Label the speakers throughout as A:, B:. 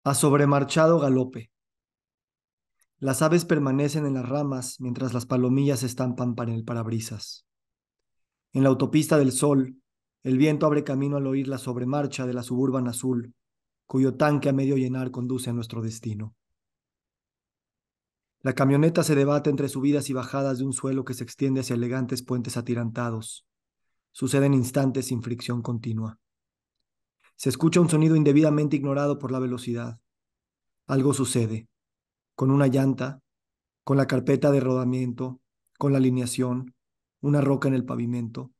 A: A sobremarchado galope. Las aves permanecen en las ramas mientras las palomillas estampan para el parabrisas. En la autopista del sol, el viento abre camino al oír la sobremarcha de la Suburban azul, cuyo tanque a medio llenar conduce a nuestro destino. La camioneta se debate entre subidas y bajadas de un suelo que se extiende hacia elegantes puentes atirantados. Suceden instantes sin fricción continua. Se escucha un sonido indebidamente ignorado por la velocidad. Algo sucede. Con una llanta, con la carpeta de rodamiento, con la alineación, una roca en el pavimento.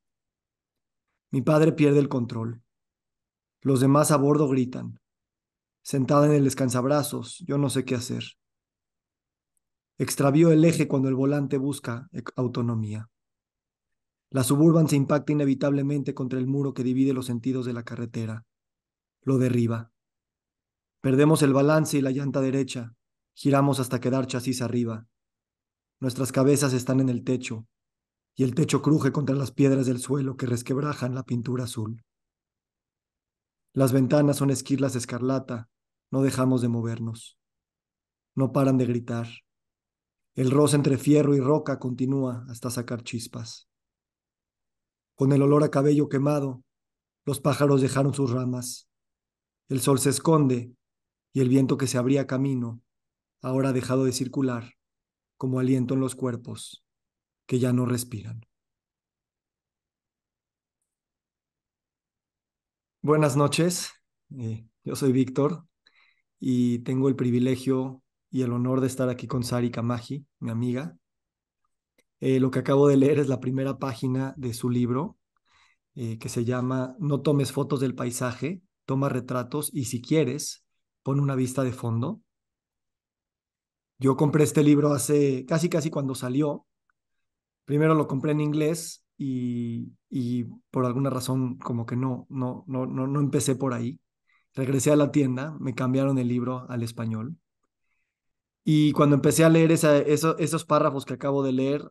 A: Mi padre pierde el control. Los demás a bordo gritan. Sentada en el descansabrazos, yo no sé qué hacer. Extravío el eje cuando el volante busca autonomía. La Suburban se impacta inevitablemente contra el muro que divide los sentidos de la carretera. Lo derriba. Perdemos el balance y la llanta derecha. Giramos hasta quedar chasis arriba. Nuestras cabezas están en el techo y el techo cruje contra las piedras del suelo que resquebrajan la pintura azul. Las ventanas son esquirlas escarlata. No dejamos de movernos. No paran de gritar. El roce entre fierro y roca continúa hasta sacar chispas. Con el olor a cabello quemado, los pájaros dejaron sus ramas. El sol se esconde y el viento que se abría camino ahora ha dejado de circular como aliento en los cuerpos que ya no respiran. Buenas noches, yo soy Víctor y tengo el privilegio y el honor de estar aquí con Sari Kamaji, mi amiga. Lo que acabo de leer es la primera página de su libro, que se llama No tomes fotos del paisaje, toma retratos y si quieres, pon una vista de fondo. Yo compré este libro hace casi cuando salió. Primero lo compré en inglés y por alguna razón como que no empecé por ahí. Regresé a la tienda, me cambiaron el libro al español. Y cuando empecé a leer esos párrafos que acabo de leer,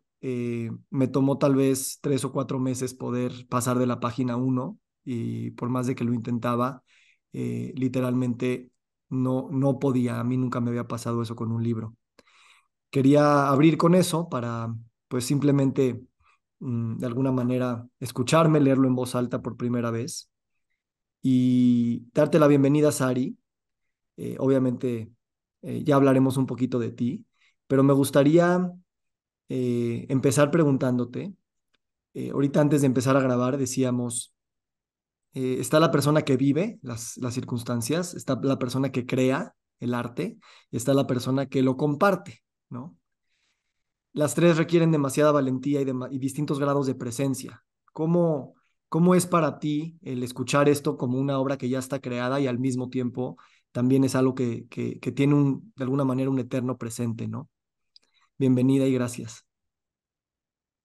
A: me tomó tal vez 3 o 4 meses poder pasar de la página uno y por más de que lo intentaba, literalmente no podía. A mí nunca me había pasado eso con un libro. Quería abrir con eso para, pues simplemente, de alguna manera, escucharme, leerlo en voz alta por primera vez y darte la bienvenida, Sari. Obviamente, ya hablaremos un poquito de ti, pero me gustaría empezar preguntándote. Ahorita antes de empezar a grabar decíamos, está la persona que vive las circunstancias, está la persona que crea el arte y está la persona que lo comparte, ¿no? Las tres requieren demasiada valentía y distintos grados de presencia. ¿Cómo, ¿Cómo es para ti el escuchar esto como una obra que ya está creada y al mismo tiempo también es algo que tiene de alguna manera un eterno presente, ¿no? Bienvenida y gracias.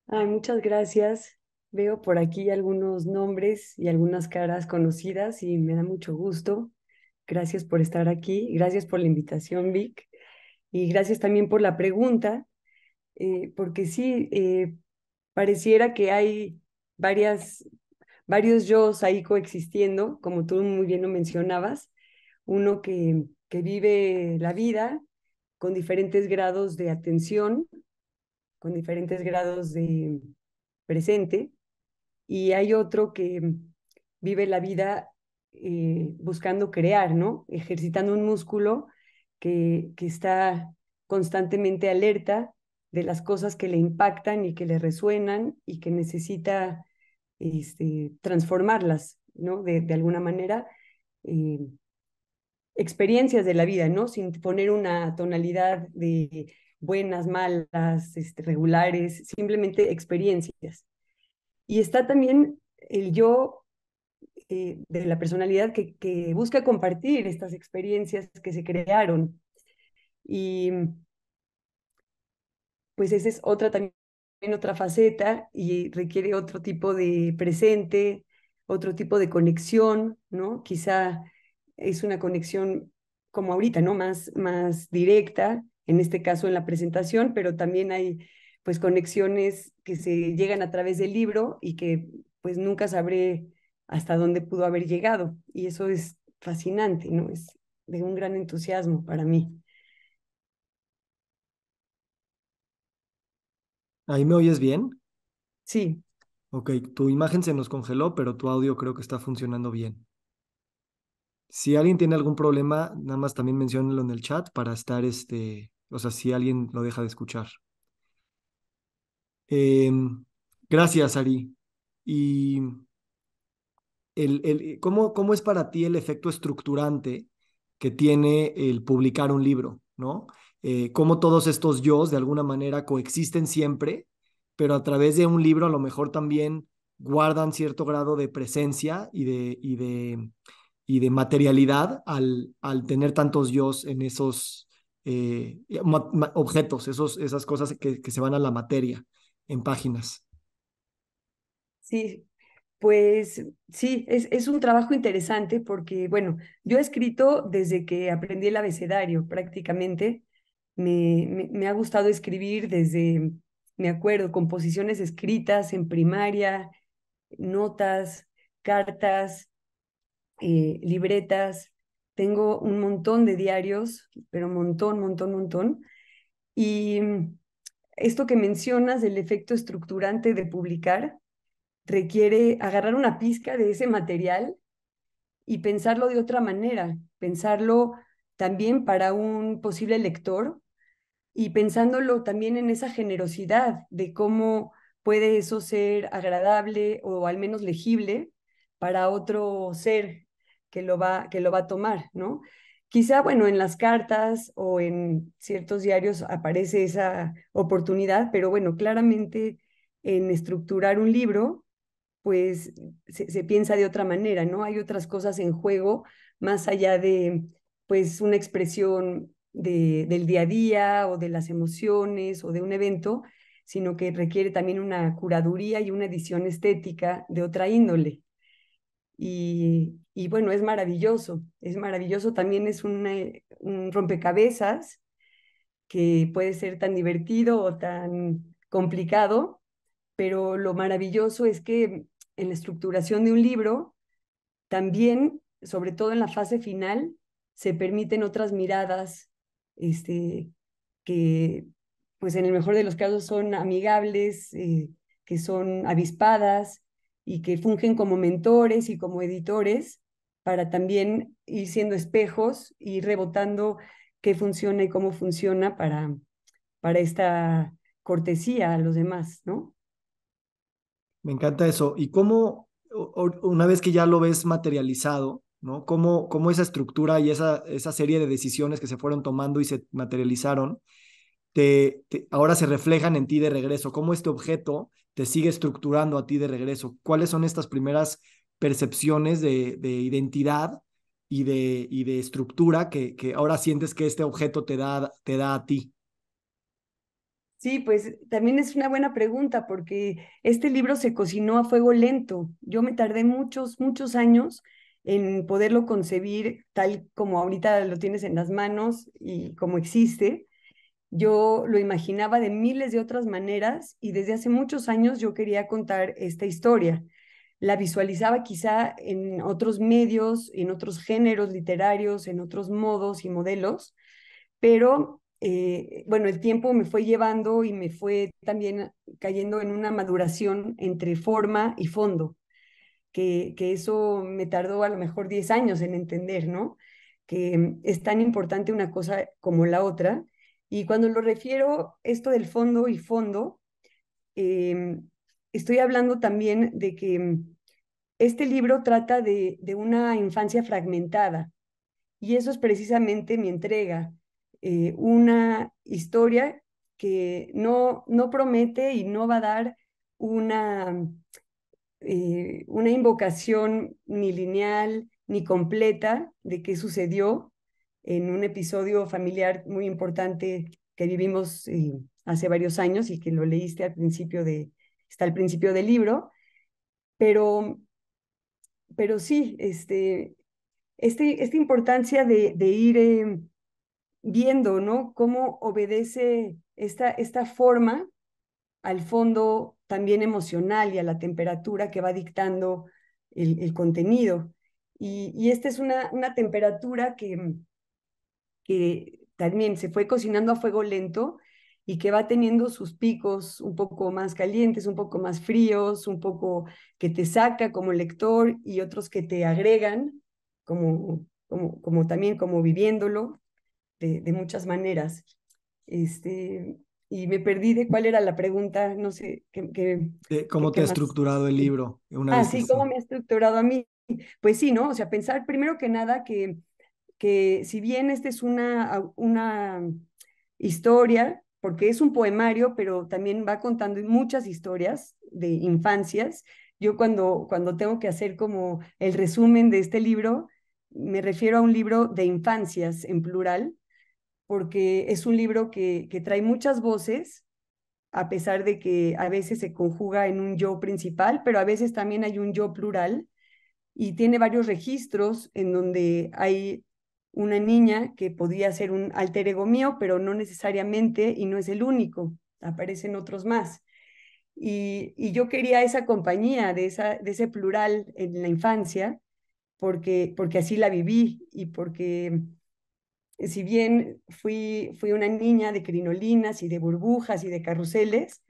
B: Ay, muchas gracias. Veo por aquí algunos nombres y algunas caras conocidas y me da mucho gusto. Gracias por estar aquí. Gracias por la invitación, Vic. Y gracias también por la pregunta, porque sí, pareciera que hay varias, varios yo's ahí coexistiendo, como tú muy bien lo mencionabas. Uno que vive la vida con diferentes grados de atención, con diferentes grados de presente, y hay otro que vive la vida buscando crear, ¿no? Ejercitando un músculo que está constantemente alerta de las cosas que le impactan y que le resuenan y que necesita transformarlas, ¿no? De alguna manera, eh, experiencias de la vida, ¿no? Sin poner una tonalidad de buenas, malas, regulares, simplemente experiencias. Y está también el yo de la personalidad que busca compartir estas experiencias que se crearon. Y pues esa es otra también otra faceta y requiere otro tipo de presente, otro tipo de conexión, ¿no? Quizá es una conexión como ahorita, ¿no? Más directa, en este caso en la presentación, pero también hay pues conexiones que se llegan a través del libro y que pues nunca sabré hasta dónde pudo haber llegado. Y eso es fascinante, ¿no? Es de un gran entusiasmo para mí.
A: ¿Ahí me oyes bien?
B: Sí,
A: Ok, tu imagen se nos congeló, pero tu audio creo que está funcionando bien. Si alguien tiene algún problema, nada más también menciónenlo en el chat para estar, o sea, si alguien lo deja de escuchar. Em, gracias, Ari. Y ¿cómo es para ti el efecto estructurante que tiene el publicar un libro, ¿no? Cómo todos estos yos de alguna manera coexisten siempre, pero a través de un libro a lo mejor también guardan cierto grado de presencia y de materialidad al tener tantos yos en esos objetos, esas cosas que se van a la materia en páginas.
B: sí, pues sí, es un trabajo interesante porque, bueno, yo he escrito desde que aprendí el abecedario prácticamente. Me ha gustado escribir desde, me acuerdo, composiciones escritas en primaria, notas, cartas, libretas. Tengo un montón de diarios, pero un montón, montón, montón. Y esto que mencionas del efecto estructurante de publicar requiere agarrar una pizca de ese material y pensarlo de otra manera, pensarlo también para un posible lector y pensándolo también en esa generosidad de cómo puede eso ser agradable o al menos legible para otro ser que lo va a tomar, ¿no? Quizá, bueno, en las cartas o en ciertos diarios aparece esa oportunidad, pero bueno, claramente en estructurar un libro pues se piensa de otra manera, ¿no? Hay otras cosas en juego más allá de, pues, una expresión del día a día o de las emociones o de un evento, sino que requiere también una curaduría y una edición estética de otra índole. Y bueno, es maravilloso, también es un rompecabezas que puede ser tan divertido o tan complicado, pero lo maravilloso es que en la estructuración de un libro, también, sobre todo en la fase final, se permiten otras miradas, este, que, pues en el mejor de los casos son amigables, que son avispadas y que fungen como mentores y como editores para también ir siendo espejos y rebotando qué funciona y cómo funciona para esta cortesía a los demás, ¿no?
A: Me encanta eso. ¿Y cómo, una vez que ya lo ves materializado, ¿no? ¿Cómo esa estructura y esa serie de decisiones que se fueron tomando y se materializaron, ahora se reflejan en ti de regreso? ¿Cómo este objeto te sigue estructurando a ti de regreso? ¿Cuáles son estas primeras percepciones de identidad y de estructura que ahora sientes que este objeto te da a ti?
B: Sí, pues también es una buena pregunta porque este libro se cocinó a fuego lento. Yo me tardé muchos, muchos años en poderlo concebir tal como ahorita lo tienes en las manos y como existe. Yo lo imaginaba de miles de otras maneras y desde hace muchos años yo quería contar esta historia. La visualizaba quizá en otros medios, en otros géneros literarios, en otros modos y modelos, pero bueno, el tiempo me fue llevando y me fue también cayendo en una maduración entre forma y fondo, que eso me tardó a lo mejor 10 años en entender, ¿no? Que es tan importante una cosa como la otra. Y cuando lo refiero esto del fondo y fondo, eh, estoy hablando también de que este libro trata de una infancia fragmentada y eso es precisamente mi entrega, una historia que no promete y no va a dar una invocación ni lineal ni completa de qué sucedió en un episodio familiar muy importante que vivimos hace varios años y que lo leíste está al principio del libro, pero, pero sí, esta importancia de ir viendo, ¿no? Cómo obedece esta forma al fondo también emocional y a la temperatura que va dictando el contenido. Y esta es una temperatura que que también se fue cocinando a fuego lento y que va teniendo sus picos un poco más calientes, un poco más fríos, un poco que te saca como lector y otros que te agregan, como también como viviéndolo de muchas maneras. Este, y me perdí de cuál era la pregunta, no sé,
A: ¿Cómo te
B: qué
A: ha
B: más.
A: estructurado el libro una
B: Ah,
A: vez que
B: sí, ¿cómo
A: sí?
B: me ha estructurado a mí? Pues sí, ¿no? O sea, pensar primero que nada que si bien esta es una historia, porque es un poemario, pero también va contando muchas historias de infancias. Yo cuando tengo que hacer como el resumen de este libro, me refiero a un libro de infancias en plural, porque es un libro que trae muchas voces, a pesar de que a veces se conjuga en un yo principal, pero a veces también hay un yo plural y tiene varios registros en donde hay una niña que podría ser un alter ego mío, pero no necesariamente y no es el único, aparecen otros más. Y yo quería esa compañía de ese plural en la infancia, porque así la viví y porque si bien fui una niña de crinolinas y de burbujas y de carruseles,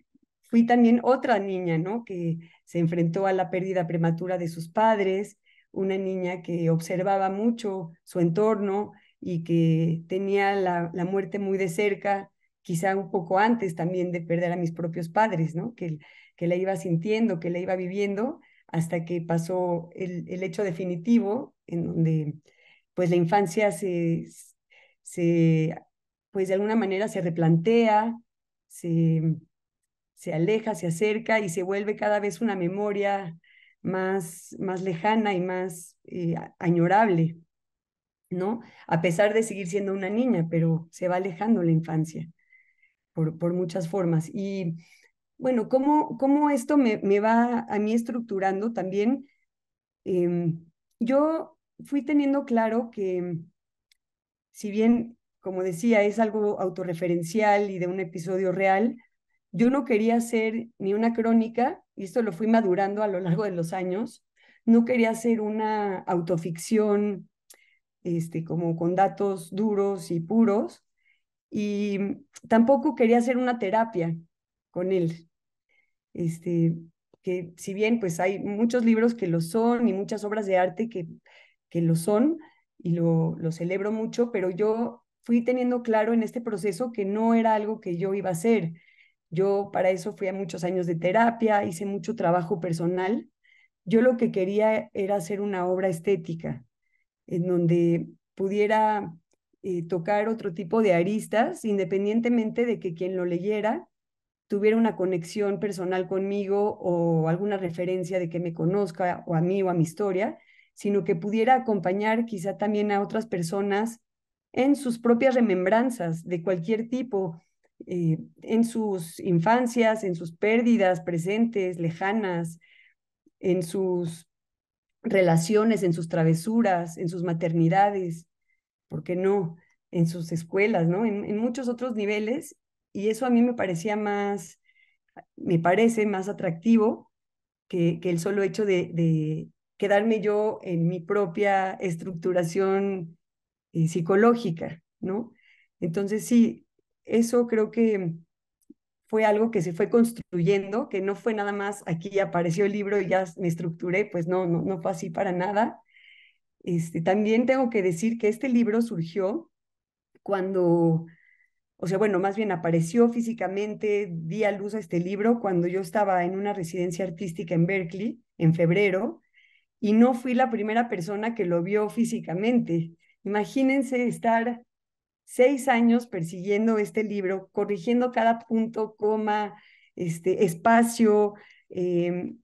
B: fui también otra niña, ¿no? Que se enfrentó a la pérdida prematura de sus padres, una niña que observaba mucho su entorno y que tenía la muerte muy de cerca, quizá un poco antes también de perder a mis propios padres, ¿no? Que la iba sintiendo, que la iba viviendo, hasta que pasó el hecho definitivo en donde pues la infancia se, pues de alguna manera se replantea, se, se aleja, se acerca y se vuelve cada vez una memoria más lejana y más añorable, ¿no? A pesar de seguir siendo una niña, pero se va alejando la infancia por muchas formas. Y bueno, ¿cómo esto me va a mí estructurando también? Yo fui teniendo claro que si bien, como decía, es algo autorreferencial y de un episodio real, yo no quería hacer ni una crónica, y esto lo fui madurando a lo largo de los años, no quería hacer una autoficción como con datos duros y puros, y tampoco quería hacer una terapia con él. Este, que si bien pues hay muchos libros que lo son y muchas obras de arte que lo son y lo celebro mucho, pero yo fui teniendo claro en este proceso que no era algo que yo iba a hacer. Yo para eso fui a muchos años de terapia, hice mucho trabajo personal. Yo lo que quería era hacer una obra estética en donde pudiera tocar otro tipo de aristas, independientemente de que quien lo leyera tuviera una conexión personal conmigo o alguna referencia de que me conozca o a mí o a mi historia, sino que pudiera acompañar quizá también a otras personas en sus propias remembranzas de cualquier tipo, en sus infancias, en sus pérdidas presentes, lejanas, en sus relaciones, en sus travesuras, en sus maternidades, ¿por qué no? En sus escuelas, ¿no? En muchos otros niveles. Y eso a mí me parece más atractivo que el solo hecho de quedarme yo en mi propia estructuración psicológica, ¿no? Entonces sí, eso creo que fue algo que se fue construyendo, que no fue nada más aquí apareció el libro y ya me estructuré, pues no fue así para nada. También tengo que decir que este libro surgió cuando, o sea, bueno, más bien apareció físicamente, di a luz a este libro cuando yo estaba en una residencia artística en Berkeley en febrero y no fui la primera persona que lo vio físicamente. Imagínense estar 6 años persiguiendo este libro, corrigiendo cada punto, coma, espacio, eh,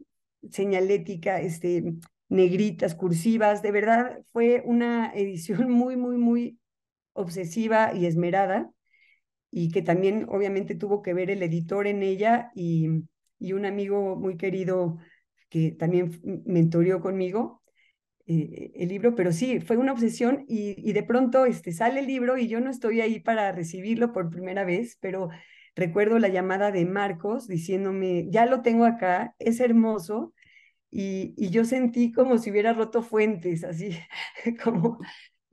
B: señalética, negritas, cursivas. De verdad, fue una edición muy obsesiva y esmerada y que también obviamente tuvo que ver el editor en ella y un amigo muy querido que también mentoreó conmigo el libro, pero sí, fue una obsesión y de pronto sale el libro y yo no estoy ahí para recibirlo por primera vez, pero recuerdo la llamada de Marcos diciéndome, ya lo tengo acá, es hermoso, y yo sentí como si hubiera roto fuentes, así como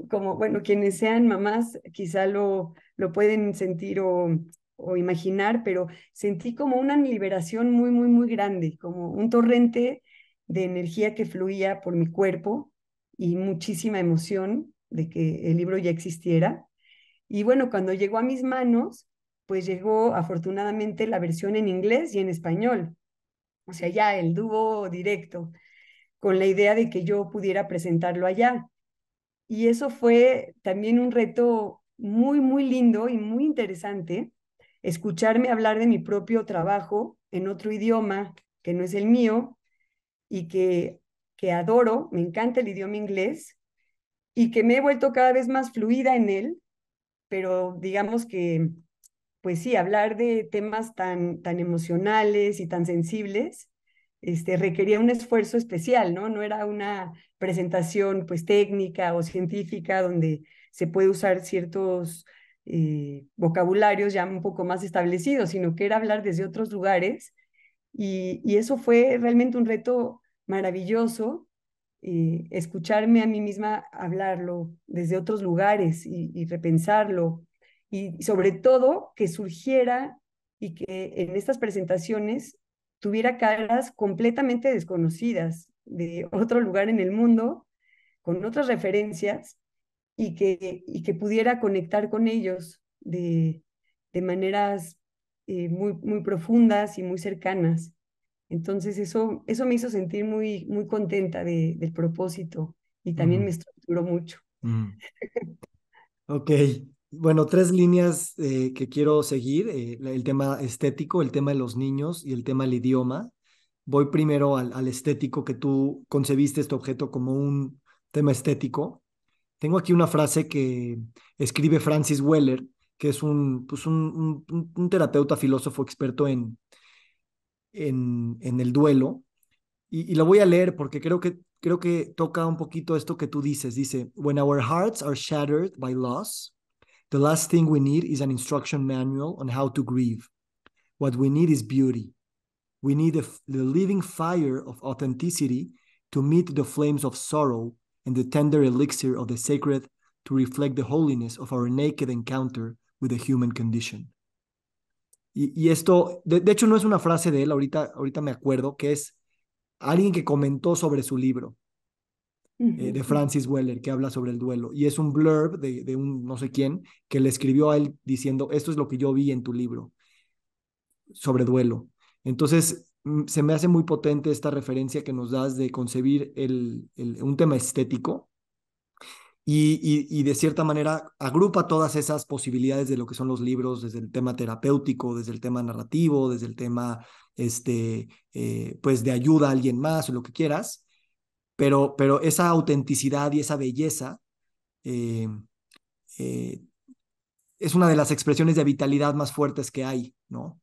B: como, bueno, quienes sean mamás quizá lo pueden sentir o imaginar, pero sentí como una liberación muy, muy, muy grande, como un torrente de energía que fluía por mi cuerpo y muchísima emoción de que el libro ya existiera. Y bueno, cuando llegó a mis manos, pues llegó afortunadamente la versión en inglés y en español, o sea, ya el dúo directo, con la idea de que yo pudiera presentarlo allá. Y eso fue también un reto muy, muy lindo y muy interesante, escucharme hablar de mi propio trabajo en otro idioma que no es el mío y que adoro, me encanta el idioma inglés y que me he vuelto cada vez más fluida en él, pero digamos que, pues sí, hablar de temas tan emocionales y tan sensibles, requería un esfuerzo especial, ¿no? No era una presentación pues técnica o científica donde se puede usar ciertos vocabularios ya un poco más establecidos, sino que era hablar desde otros lugares y eso fue realmente un reto maravilloso, escucharme a mí misma hablarlo desde otros lugares y repensarlo. Y sobre todo que surgiera y que en estas presentaciones tuviera caras completamente desconocidas de otro lugar en el mundo, con otras referencias, y que pudiera conectar con ellos de maneras muy, muy profundas y muy cercanas. Entonces eso me hizo sentir muy, muy contenta del propósito y también
A: Ujú,
B: me estructuró mucho.
A: ujú. Ok, bueno, tres líneas que quiero seguir, el tema estético, el tema de los niños y el tema del idioma. Voy primero al estético, que tú concebiste este objeto como un tema estético. Tengo aquí una frase que escribe Francis Weller, que es pues un terapeuta, filósofo experto en el duelo, y la voy a leer porque creo que toca un poquito esto que tú dices. Dice, When our hearts are shattered by loss, the last thing we need is an instruction manual on how to grieve. What we need is beauty. We need the living fire of authenticity to meet the flames of sorrow and the tender elixir of the sacred to reflect the holiness of our naked encounter with the human condition. Y esto, de hecho, no es una frase de él, ahorita me acuerdo, que es alguien que comentó sobre su libro, de Francis Weller, que habla sobre el duelo. Y es un blurb de un no sé quién que le escribió a él diciendo, esto es lo que yo vi en tu libro sobre duelo. Entonces, se me hace muy potente esta referencia que nos das de concebir un tema estético y de cierta manera agrupa todas esas posibilidades de lo que son los libros, desde el tema terapéutico, desde el tema narrativo, desde el tema pues de ayuda a alguien más o lo que quieras, pero esa autenticidad y esa belleza eh, eh, es una de las expresiones de vitalidad más fuertes que hay, ¿no?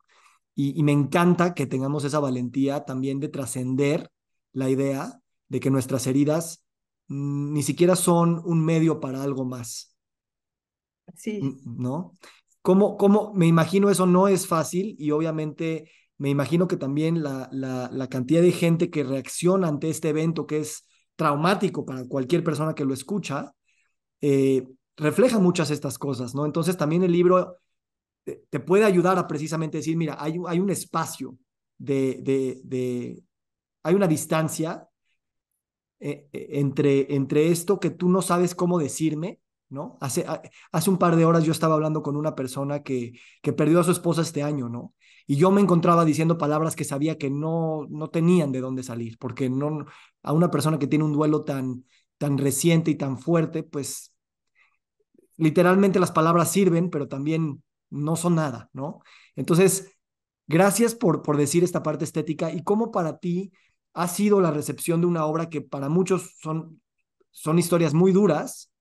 A: Y me encanta que tengamos esa valentía también de trascender la idea de que nuestras heridas ni siquiera son un medio para algo más,
B: Sí,
A: ¿no? Me imagino eso no es fácil y obviamente me imagino que también la cantidad de gente que reacciona ante este evento que es traumático para cualquier persona que lo escucha, refleja muchas de estas cosas, ¿no? Entonces también el libro te puede ayudar a precisamente decir, mira, hay un espacio hay una distancia entre esto que tú no sabes cómo decirme, ¿no? Hace un par de horas yo estaba hablando con una persona que perdió a su esposa este año, ¿no? Y yo me encontraba diciendo palabras que sabía que no tenían de dónde salir, porque no, a una persona que tiene un duelo tan reciente y tan fuerte, pues literalmente las palabras sirven, pero también no son nada, ¿no? Entonces, gracias por decir esta parte estética y cómo para ti ha sido la recepción de una obra que para muchos son historias muy duras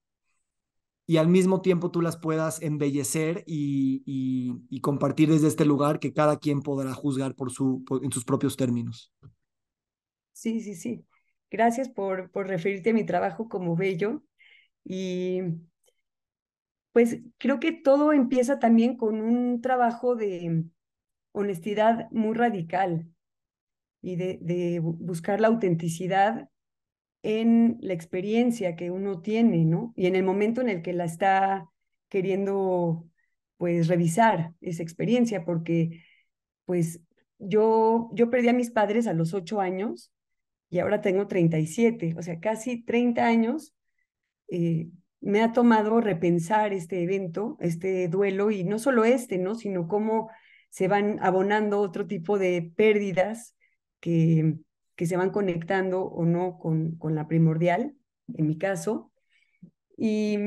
A: y al mismo tiempo tú las puedas embellecer y compartir desde este lugar que cada quien podrá juzgar en sus propios términos.
B: sí, sí, sí. Gracias por referirte a mi trabajo como bello. Y pues creo que todo empieza también con un trabajo de honestidad muy radical y de buscar la autenticidad en la experiencia que uno tiene, ¿no? Y en el momento en el que la está queriendo, pues, revisar esa experiencia, porque, pues, yo perdí a mis padres a los 8 años y ahora tengo 37, o sea, casi 30 años. eh, Me ha tomado repensar este evento, este duelo, y no solo este, ¿no? Sino cómo se van abonando otro tipo de pérdidas que, que se van conectando o no con la primordial, en mi caso. Y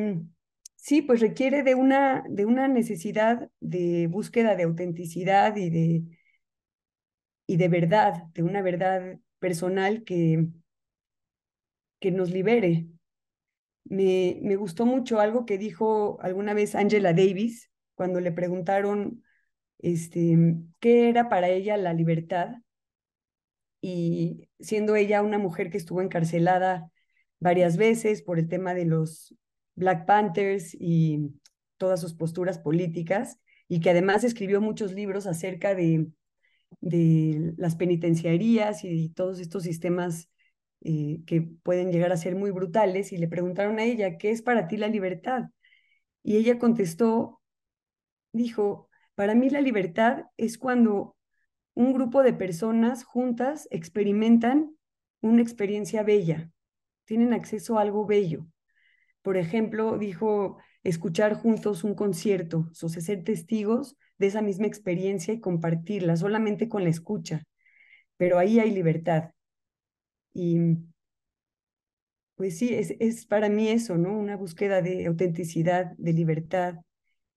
B: sí, pues requiere de una necesidad de búsqueda de autenticidad y de verdad, de una verdad personal que nos libere. Me gustó mucho algo que dijo alguna vez Angela Davis cuando le preguntaron qué era para ella la libertad, y siendo ella una mujer que estuvo encarcelada varias veces por el tema de los Black Panthers y todas sus posturas políticas, y que además escribió muchos libros acerca de las penitenciarías y todos estos sistemas que pueden llegar a ser muy brutales, y le preguntaron a ella, ¿qué es para ti la libertad? Y ella contestó, dijo, para mí la libertad es cuando un grupo de personas juntas experimentan una experiencia bella, tienen acceso a algo bello. Por ejemplo, dijo, escuchar juntos un concierto, o sea, ser testigos de esa misma experiencia y compartirla solamente con la escucha, pero ahí hay libertad. Y pues sí, es para mí eso, ¿no? Una búsqueda de autenticidad, de libertad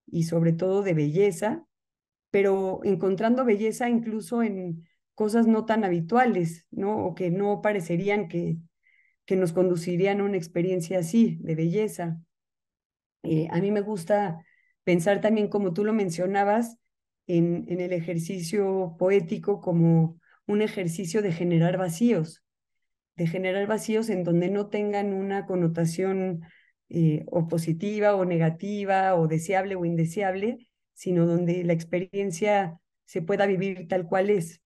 B: y sobre todo de belleza, pero encontrando belleza incluso en cosas no tan habituales, ¿no? O que no parecerían que nos conducirían a una experiencia así, de belleza. A mí me gusta pensar también, como tú lo mencionabas, en el ejercicio poético como un ejercicio de generar vacíos en donde no tengan una connotación o positiva o negativa o deseable o indeseable, sino donde la experiencia se pueda vivir tal cual es,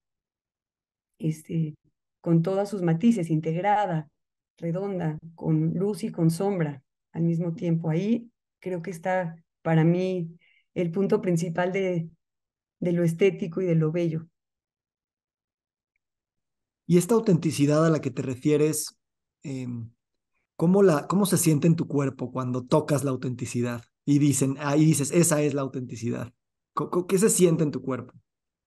B: este, con todas sus matices, integrada, redonda, con luz y con sombra al mismo tiempo. Ahí creo que está para mí el punto principal de lo estético y de lo bello.
A: Y esta autenticidad a la que te refieres, em, ¿cómo se siente en tu cuerpo cuando tocas la autenticidad y ahí dices, esa es la autenticidad? ¿Qué se siente en tu cuerpo?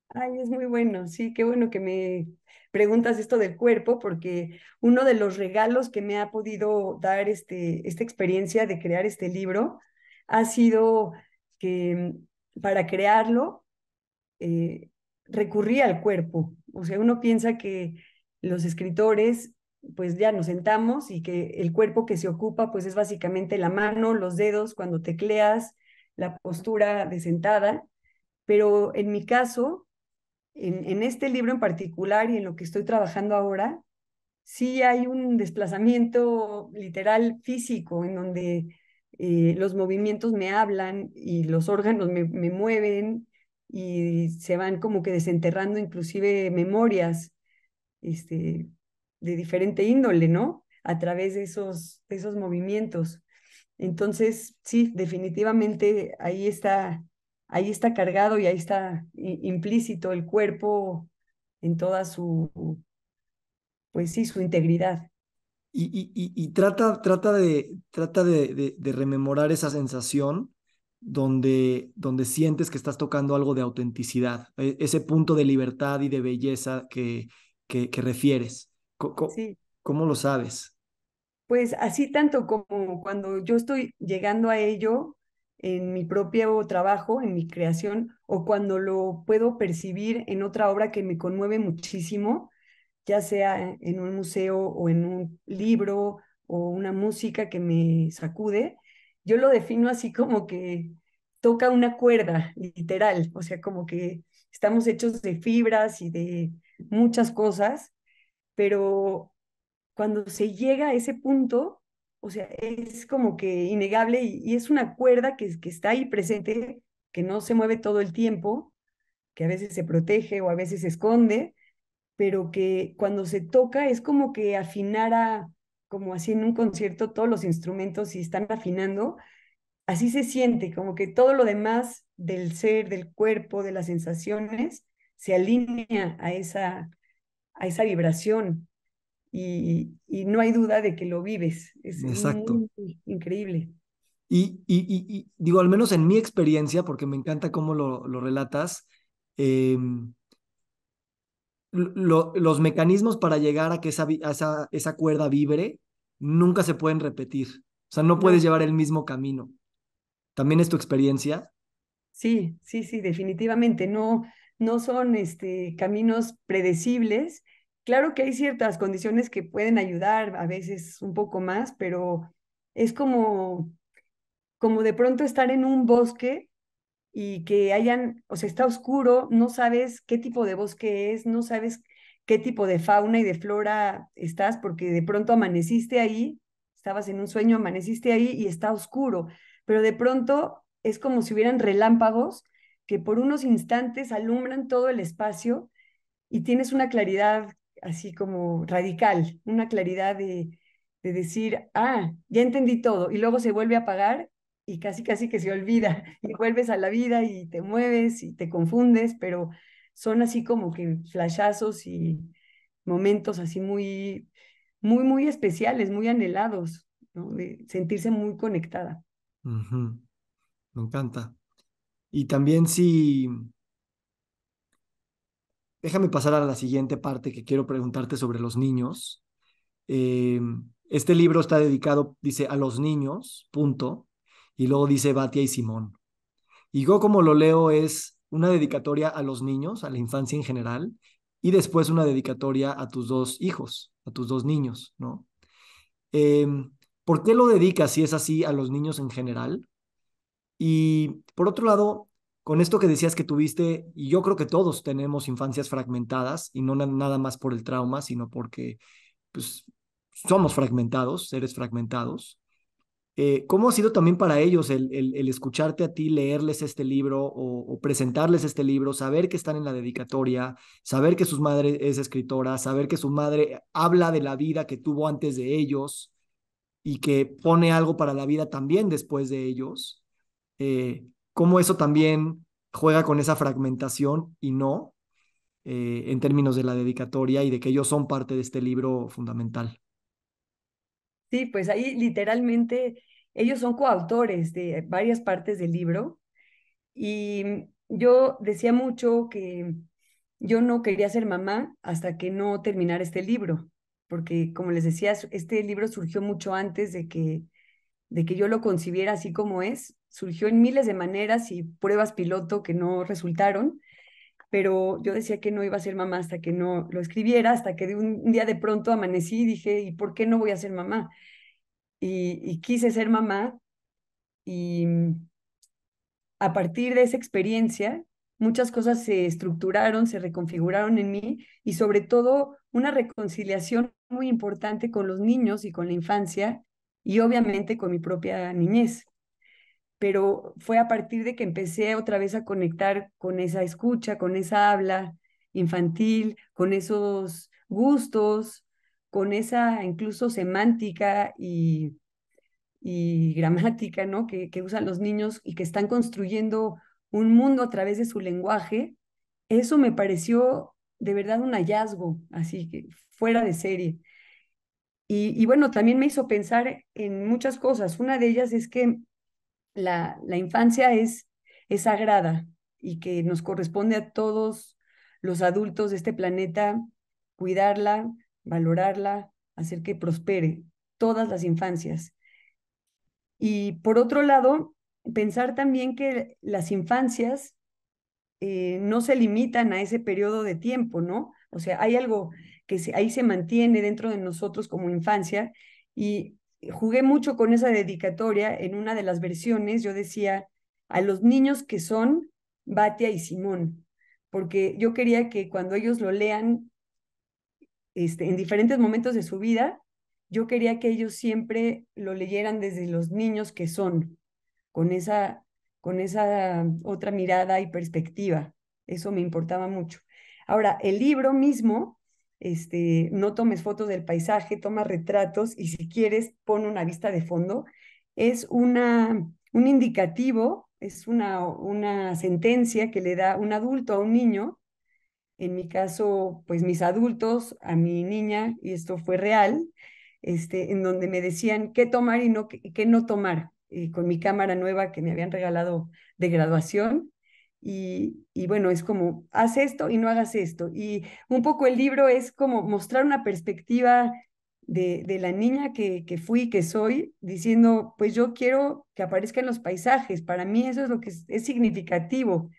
B: Ay, es muy bueno, sí, qué bueno que me preguntas esto del cuerpo, porque uno de los regalos que me ha podido dar esta experiencia de crear este libro ha sido que para crearlo eh, recurrí al cuerpo. O sea, uno piensa que los escritores, pues ya nos sentamos y que el cuerpo que se ocupa, pues es básicamente la mano, los dedos cuando tecleas, la postura de sentada, pero en mi caso en este libro en particular y en lo que estoy trabajando ahora, sí hay un desplazamiento literal físico en donde los movimientos me hablan y los órganos me mueven y se van como que desenterrando inclusive memorias este, de diferente índole, ¿no? A través de esos movimientos. Entonces, sí, definitivamente ahí está cargado y ahí está implícito el cuerpo en toda pues sí, su integridad.
A: Y trata de rememorar esa sensación donde sientes que estás tocando algo de autenticidad, ese punto de libertad y de belleza que refieres.
B: Sí,
A: ¿Cómo lo sabes?
B: pues así tanto como cuando yo estoy llegando a ello en mi propio trabajo, en mi creación, o cuando lo puedo percibir en otra obra que me conmueve muchísimo, ya sea en un museo o en un libro o una música que me sacude, yo lo defino así como que toca una cuerda, literal, o sea, como que estamos hechos de fibras y de muchas cosas, pero cuando se llega a ese punto, o sea, es como que innegable y es una cuerda que está ahí presente, que no se mueve todo el tiempo, que a veces se protege o a veces se esconde, pero que cuando se toca es como que afinara como así en un concierto, todos los instrumentos y están afinando, así se siente, como que todo lo demás del ser, del cuerpo, de las sensaciones, se alinea a esa vibración y no hay duda de que lo vives. Es
A: Exacto.
B: muy increíble.
A: Digo, al menos en mi experiencia, porque me encanta cómo lo relatas, los mecanismos para llegar a que esa cuerda vibre nunca se pueden repetir. O sea, no puedes
B: No,
A: llevar el mismo camino. ¿También es tu experiencia?
B: sí, sí, sí, definitivamente. No, no son caminos predecibles. Claro que hay ciertas condiciones que pueden ayudar, a veces un poco más, pero es como de pronto estar en un bosque y que hayan, o sea, está oscuro, no sabes qué tipo de bosque es, no sabes qué tipo de fauna y de flora estás, porque de pronto amaneciste ahí, estabas en un sueño, amaneciste ahí y está oscuro, pero de pronto es como si hubieran relámpagos que por unos instantes alumbran todo el espacio y tienes una claridad así como radical, una claridad de decir, ah, ya entendí todo, y luego se vuelve a apagar y casi casi que se olvida, y vuelves a la vida y te mueves y te confundes, pero son así como que flashazos y momentos así muy, muy, muy especiales, muy anhelados, ¿no? De sentirse muy conectada.
A: Ujú. Me encanta. Y también si, déjame pasar a la siguiente parte que quiero preguntarte sobre los niños. Eh, este libro está dedicado, dice, a los niños, punto, y luego dice Batia y Simón. Y yo como lo leo es una dedicatoria a los niños, a la infancia en general, y después una dedicatoria a tus dos hijos, a tus dos niños, ¿no? Eh, ¿Por qué lo dedicas si es así a los niños en general? Y por otro lado, con esto que decías que tuviste, y yo creo que todos tenemos infancias fragmentadas, y no nada más por el trauma, sino porque pues, somos fragmentados, seres fragmentados. ¿Cómo ha sido también para ellos el escucharte a ti, leerles este libro o presentarles este libro, saber que están en la dedicatoria, saber que su madre es escritora, saber que su madre habla de la vida que tuvo antes de ellos y que pone algo para la vida también después de ellos? ¿Cómo eso también juega con esa fragmentación y no en términos de la dedicatoria y de que ellos son parte de este libro fundamental?
B: Sí, pues ahí literalmente ellos son coautores de varias partes del libro. Y yo decía mucho que yo no quería ser mamá hasta que no terminara este libro, porque como les decía, este libro surgió mucho antes de que yo lo concibiera así como es. Surgió en miles de maneras y pruebas piloto que no resultaron, pero yo decía que no iba a ser mamá hasta que no lo escribiera, hasta que de un día de pronto amanecí y dije, ¿y por qué no voy a ser mamá? Y quise ser mamá y a partir de esa experiencia, muchas cosas se estructuraron, se reconfiguraron en mí y sobre todo una reconciliación muy importante con los niños y con la infancia y obviamente con mi propia niñez. Pero fue a partir de que empecé otra vez a conectar con esa escucha, con esa habla infantil, con esos gustos, con esa incluso semántica y gramática, ¿no? Que usan los niños y que están construyendo un mundo a través de su lenguaje, eso me pareció de verdad un hallazgo, así que fuera de serie. Y bueno, también me hizo pensar en muchas cosas. Una de ellas es que la infancia es sagrada y que nos corresponde a todos los adultos de este planeta cuidarla, valorarla, hacer que prospere todas las infancias. Y por otro lado, pensar también que las infancias no se limitan a ese periodo de tiempo, ¿no? O sea, hay algo que ahí se mantiene dentro de nosotros como infancia y jugué mucho con esa dedicatoria en una de las versiones, yo decía a los niños que son Batia y Simón, porque yo quería que cuando ellos lo lean en diferentes momentos de su vida, yo quería que ellos siempre lo leyeran desde los niños que son, con con esa otra mirada y perspectiva. Eso me importaba mucho. Ahora, el libro mismo no tomes fotos del paisaje, toma retratos y si quieres pon una vista de fondo. Es un indicativo, es una sentencia que le da un adulto a un niño, en mi caso, pues mis adultos, a mi niña, y esto fue real, en donde me decían qué tomar y qué no tomar, con mi cámara nueva que me habían regalado de graduación. Y bueno, es como, haz esto y no hagas esto. Y un poco el libro es como mostrar una perspectiva de la niña que fui, que soy, diciendo, pues yo quiero que aparezcan los paisajes. Para mí eso es lo que es significativo.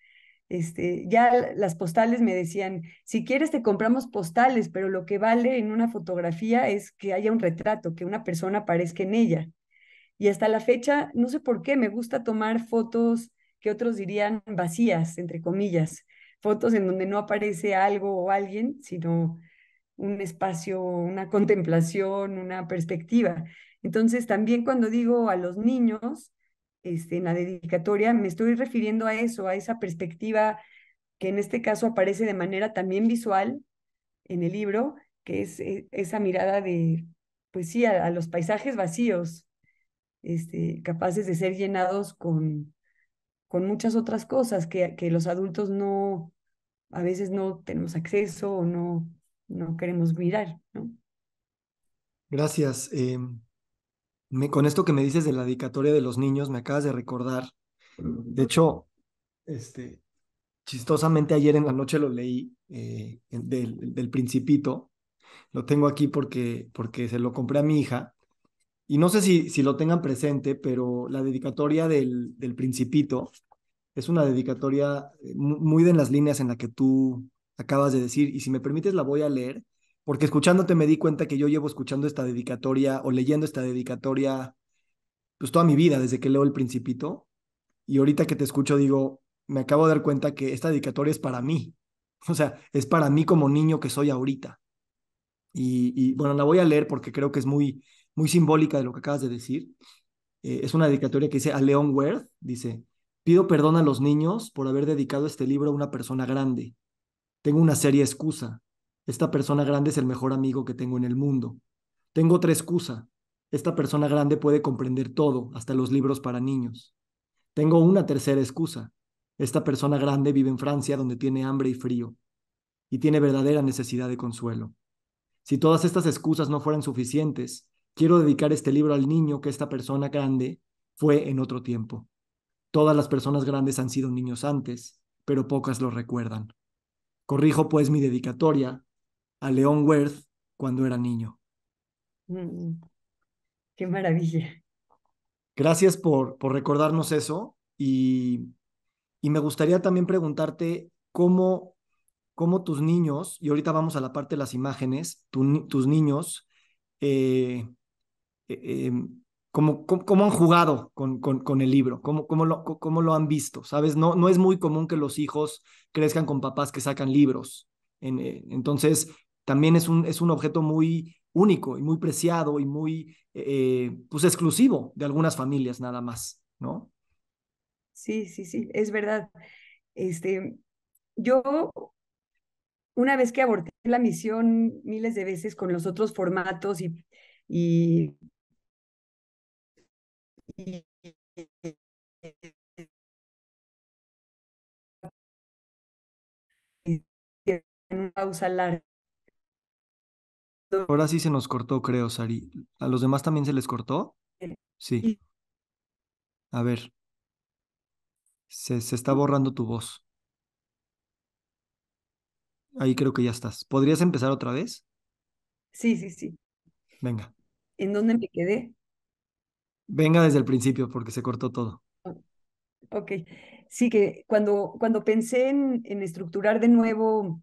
B: Ya las postales me decían, si quieres te compramos postales, pero lo que vale en una fotografía es que haya un retrato, que una persona aparezca en ella. Y hasta la fecha, no sé por qué, me gusta tomar fotos que otros dirían vacías, entre comillas, fotos en donde no aparece algo o alguien, sino un espacio, una contemplación, una perspectiva. Entonces, también cuando digo a los niños, en la dedicatoria, me estoy refiriendo a eso, a esa perspectiva que en este caso aparece de manera también visual en el libro, que es esa mirada de, pues sí, a los paisajes vacíos, capaces de ser llenados con muchas otras cosas que los adultos no, a veces no tenemos acceso o no queremos mirar, ¿no?
A: Gracias. Con esto que me dices de la dedicatoria de los niños, me acabas de recordar. De hecho, este, chistosamente ayer en la noche lo leí del Principito. Lo tengo aquí porque se lo compré a mi hija. Y no sé si lo tengan presente, pero la dedicatoria del Principito es una dedicatoria muy de las líneas en la que tú acabas de decir. Y si me permites, la voy a leer, porque escuchándote me di cuenta que yo llevo escuchando esta dedicatoria o leyendo esta dedicatoria pues toda mi vida, desde que leo El Principito. Y ahorita que te escucho, digo, me acabo de dar cuenta que esta dedicatoria es para mí. O sea, es para mí como niño que soy ahorita. Bueno, la voy a leer porque creo que es muy simbólica de lo que acabas de decir. Es una dedicatoria que dice a Leon Werth, dice, pido perdón a los niños por haber dedicado este libro a una persona grande. Tengo una seria excusa. Esta persona grande es el mejor amigo que tengo en el mundo. Tengo otra excusa. Esta persona grande puede comprender todo, hasta los libros para niños. Tengo una tercera excusa. Esta persona grande vive en Francia donde tiene hambre y frío y tiene verdadera necesidad de consuelo. Si todas estas excusas no fueran suficientes, quiero dedicar este libro al niño que esta persona grande fue en otro tiempo. Todas las personas grandes han sido niños antes, pero pocas lo recuerdan. Corrijo pues mi dedicatoria a Leon Werth cuando era niño.
B: Mm, qué maravilla.
A: Gracias por recordarnos eso y me gustaría también preguntarte cómo tus niños, y ahorita vamos a la parte de las imágenes, tus niños, eh, eh, eh, cómo han jugado con el libro, cómo lo han visto, ¿sabes? No es muy común que los hijos crezcan con papás que sacan libros. Entonces, también es un objeto muy único y muy preciado y muy, pues, exclusivo de algunas familias nada más, ¿no?
B: Sí, sí, sí, es verdad. Este, yo, una vez que aborté la misión miles de veces con los otros formatos y, y, y en una pausa larga.
A: Ahora sí se nos cortó, creo, Sari. ¿A los demás también se les cortó? Sí.
B: Y
A: A ver, se está borrando tu voz. Ahí creo que ya estás. ¿Podrías empezar otra vez?
B: sí, sí, sí.
A: Venga.
B: ¿En dónde me quedé?
A: Venga desde el principio porque se cortó todo.
B: Ok. Sí, que cuando pensé en estructurar de nuevo,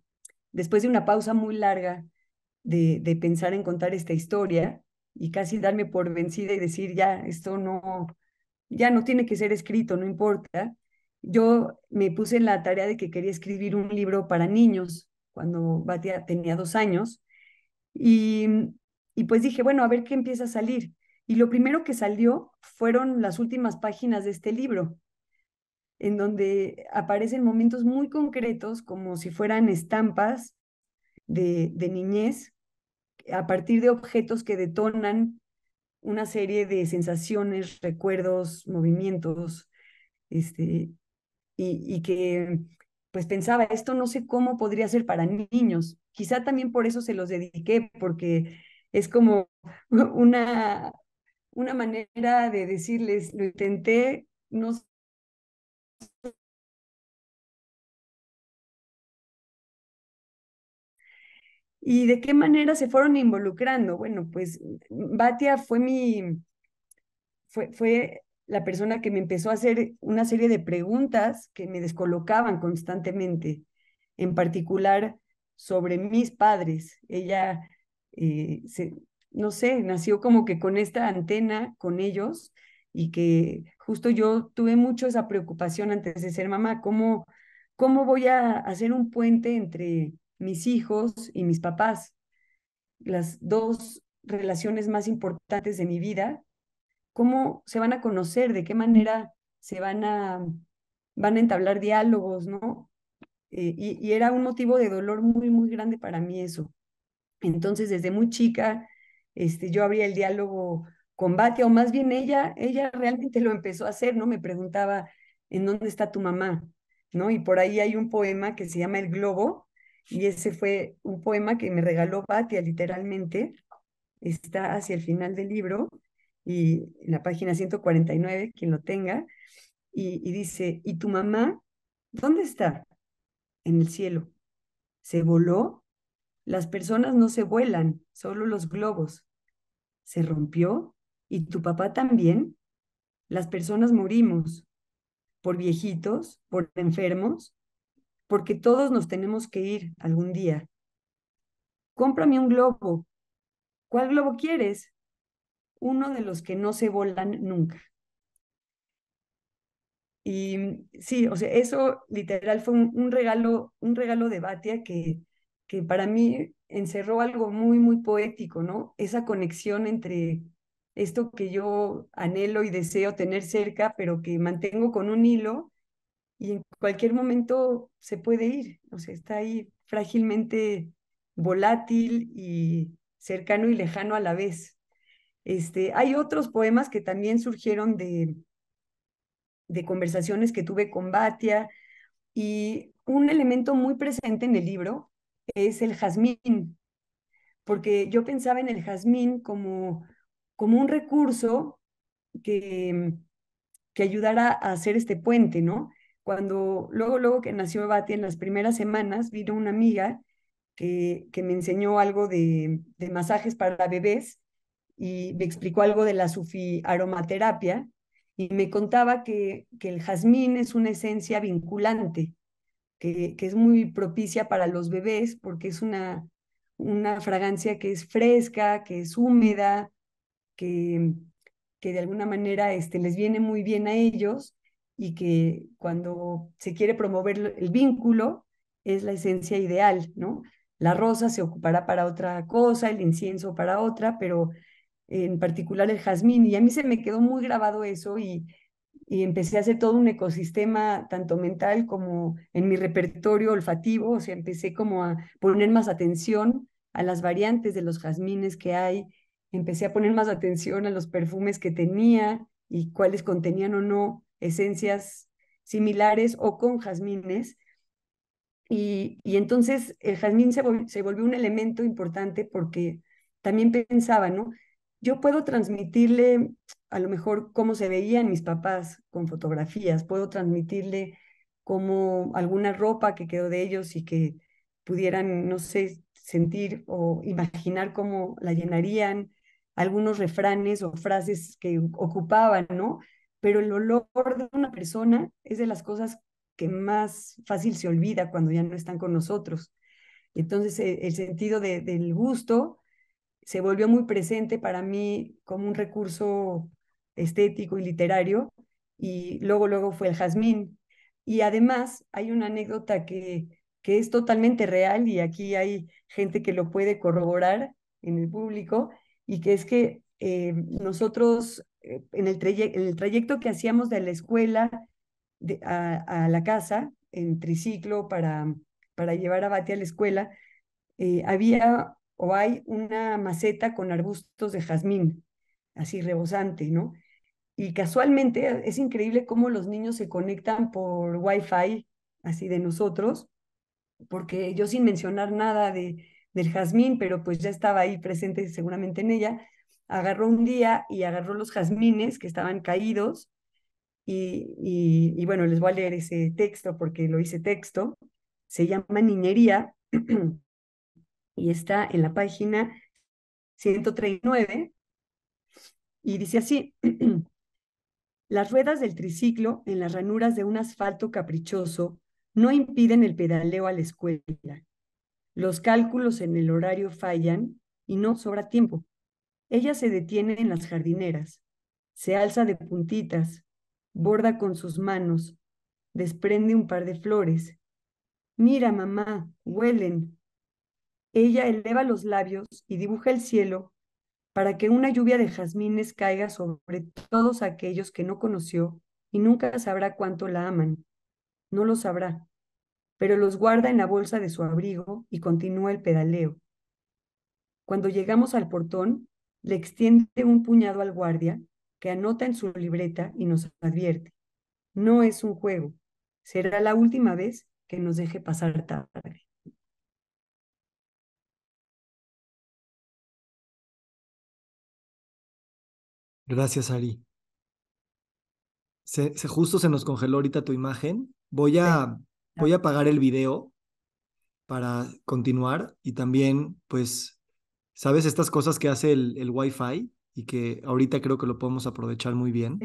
B: después de una pausa muy larga de pensar en contar esta historia y casi darme por vencida y decir, ya, esto no, ya no tiene que ser escrito, no importa. Yo me puse en la tarea de que quería escribir un libro para niños cuando Batia tenía 2 años y, y pues dije, bueno, a ver qué empieza a salir. Y lo primero que salió fueron las últimas páginas de este libro, en donde aparecen momentos muy concretos, como si fueran estampas de niñez a partir de objetos que detonan una serie de sensaciones, recuerdos, movimientos, este, y que pues pensaba, esto no sé cómo podría ser para niños. Quizá también por eso se los dediqué, porque es como una, una manera de decirles, lo intenté, no. ¿Y de qué manera se fueron involucrando? Bueno, pues Batia fue la persona que me empezó a hacer una serie de preguntas que me descolocaban constantemente, en particular sobre mis padres. Ella, no sé, nació como que con esta antena con ellos y que justo yo tuve mucho esa preocupación antes de ser mamá, cómo voy a hacer un puente entre mis hijos y mis papás, las dos relaciones más importantes de mi vida, cómo se van a conocer, de qué manera van a entablar diálogos, ¿no? Y era un motivo de dolor muy, muy grande para mí eso. Entonces, desde muy chica, yo abría el diálogo con Batia, o más bien ella realmente lo empezó a hacer, ¿no? Me preguntaba, ¿en dónde está tu mamá? ¿No? Y por ahí hay un poema que se llama El Globo, y ese fue un poema que me regaló Batia, literalmente, está hacia el final del libro, y en la página 149 quien lo tenga, y dice, ¿y tu mamá dónde está? En el cielo. ¿Se voló? Las personas no se vuelan, solo los globos. ¿Se rompió? ¿Y tu papá también? Las personas morimos, por viejitos, por enfermos, porque todos nos tenemos que ir algún día. Cómprame un globo. ¿Cuál globo quieres? Uno de los que no se volan nunca. Y sí, o sea, eso literal fue un regalo de Batia que para mí encerró algo muy, muy poético, ¿no? Esa conexión entre esto que yo anhelo y deseo tener cerca, pero que mantengo con un hilo y en cualquier momento se puede ir, o sea, está ahí frágilmente volátil y cercano y lejano a la vez. Hay otros poemas que también surgieron de conversaciones que tuve con Batia, y un elemento muy presente en el libro es el jazmín, porque yo pensaba en el jazmín como un recurso que, que ayudara a hacer este puente, ¿no? Luego que nació Batia, en las primeras semanas, vino una amiga que me enseñó algo de masajes para bebés y me explicó algo de la sufi aromaterapia y me contaba que el jazmín es una esencia vinculante, que es muy propicia para los bebés porque es una fragancia que es fresca, que es húmeda, que, que de alguna manera les viene muy bien a ellos y que cuando se quiere promover el vínculo es la esencia ideal, ¿no? La rosa se ocupará para otra cosa, el incienso para otra, pero en particular el jazmín. Y a mí se me quedó muy grabado eso y empecé a hacer todo un ecosistema, tanto mental como en mi repertorio olfativo, o sea, empecé como a poner más atención a las variantes de los jazmines que hay, empecé a poner más atención a los perfumes que tenía y cuáles contenían o no esencias similares o con jazmines. Y entonces el jazmín se volvió un elemento importante porque también pensaba, ¿no? Yo puedo transmitirle a lo mejor cómo se veían mis papás con fotografías, puedo transmitirle como alguna ropa que quedó de ellos y que pudieran, no sé, sentir o imaginar cómo la llenarían, algunos refranes o frases que ocupaban, ¿no? Pero el olor de una persona es de las cosas que más fácil se olvida cuando ya no están con nosotros. Entonces, el sentido del gusto se volvió muy presente para mí como un recurso estético y literario, y luego fue el jazmín. Y además hay una anécdota que es totalmente real y aquí hay gente que lo puede corroborar en el público, y que es que nosotros en el trayecto que hacíamos de la escuela a la casa en triciclo para llevar a Bati a la escuela, había o hay una maceta con arbustos de jazmín, así rebosante, ¿no? Y casualmente es increíble cómo los niños se conectan por Wi-Fi, así de nosotros, porque yo sin mencionar nada del jazmín, pero pues ya estaba ahí presente seguramente en ella, agarró un día y agarró los jazmines que estaban caídos y bueno, les voy a leer ese texto porque lo hice texto. Se llama Niñería y está en la página 139 y dice así. Las ruedas del triciclo en las ranuras de un asfalto caprichoso no impiden el pedaleo a la escuela. Los cálculos en el horario fallan y no sobra tiempo. Ella se detiene en las jardineras, se alza de puntitas, borda con sus manos, desprende un par de flores. Mira, mamá, huelen. Ella eleva los labios y dibuja el cielo para que una lluvia de jazmines caiga sobre todos aquellos que no conoció y nunca sabrá cuánto la aman. No lo sabrá, pero los guarda en la bolsa de su abrigo y continúa el pedaleo. Cuando llegamos al portón, le extiende un puñado al guardia, que anota en su libreta y nos advierte. No es un juego. Será la última vez que nos deje pasar tarde.
A: Gracias, Ari. Justo se nos congeló ahorita tu imagen. Voy a apagar el video para continuar y también, pues, ¿sabes estas cosas que hace el Wi-Fi y que ahorita creo que lo podemos aprovechar muy bien?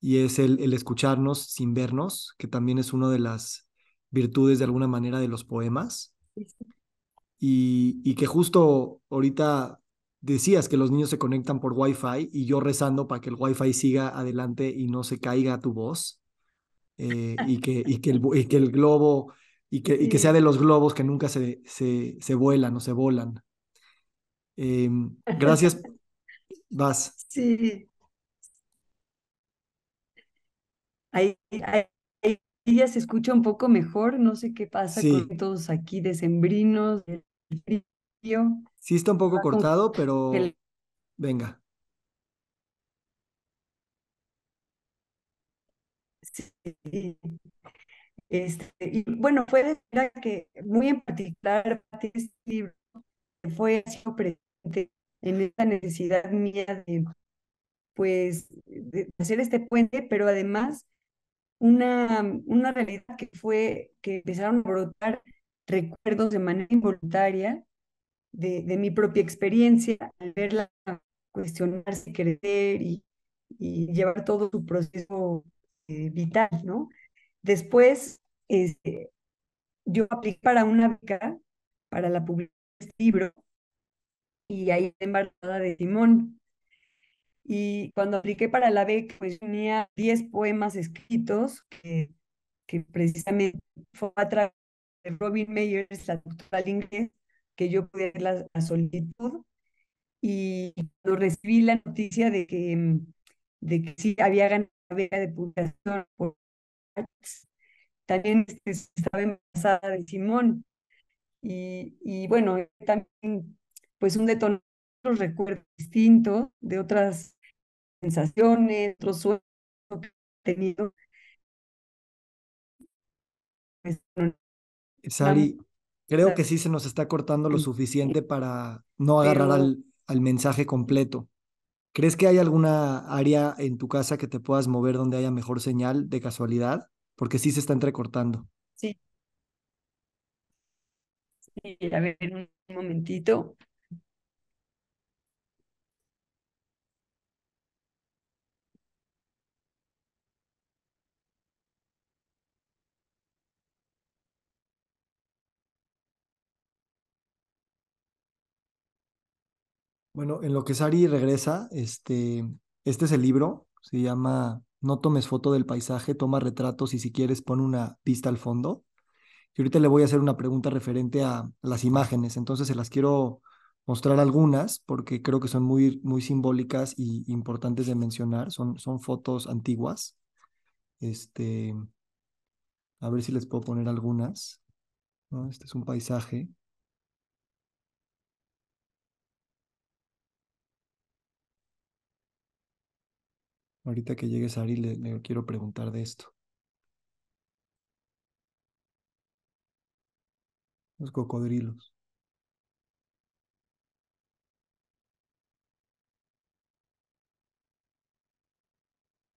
A: Y es el escucharnos sin vernos, que también es una de las virtudes de alguna manera de los poemas. Y que justo ahorita decías que los niños se conectan por Wi-Fi y yo rezando para que el Wi-Fi siga adelante y no se caiga tu voz, y que el globo, y que sea
B: Sí,
A: de los globos que nunca se vuelan o se volan. Gracias, Vas.
B: sí. Ahí ya se escucha un poco mejor. No sé qué pasa con
A: Sí,
B: todos aquí decembrinos, del frío.
A: sí está un poco
B: Como
A: cortado,
B: que
A: pero venga.
B: sí. Y bueno, puede ser que muy en particular este libro fue así presente en esta necesidad mía de, pues, de hacer este puente, pero además una realidad que fue que empezaron a brotar recuerdos de manera involuntaria de mi propia experiencia, al verla cuestionarse, crecer y llevar todo su proceso vital, ¿no? Después, yo apliqué para una beca para la publicación de este libro y ahí embarazada de Simón. Y cuando apliqué para la beca, pues tenía 10 poemas escritos que precisamente fue a través de Robin Meyers, la doctora al inglés, que yo pude ver la solicitud. Y cuando recibí la noticia de que sí había ganado la beca de publicación por Arts, también estaba embarazada de Simón. Y bueno, también pues un detonador, otros recuerdos distintos de otras sensaciones, otros sueños que he tenido. Pues, bueno, una
A: Sari, creo que sí se nos está cortando lo suficiente para no agarrar
B: pero
A: al mensaje completo. ¿Crees que hay alguna área en tu casa que te puedas mover donde haya mejor señal de casualidad? Porque sí se está entrecortando.
B: sí, sí, a ver, un momentito.
A: Bueno, en lo que Sari regresa, este es el libro, se llama No tomes foto del paisaje, toma retratos y si quieres pon una pista al fondo. Y ahorita le voy a hacer una pregunta referente a las imágenes, entonces se las quiero mostrar algunas porque creo que son muy, muy simbólicas y importantes de mencionar. Son fotos antiguas. Este, a ver si les puedo poner algunas, ¿no? Este es un paisaje. Ahorita que llegue Sari, le quiero preguntar de esto. Los cocodrilos.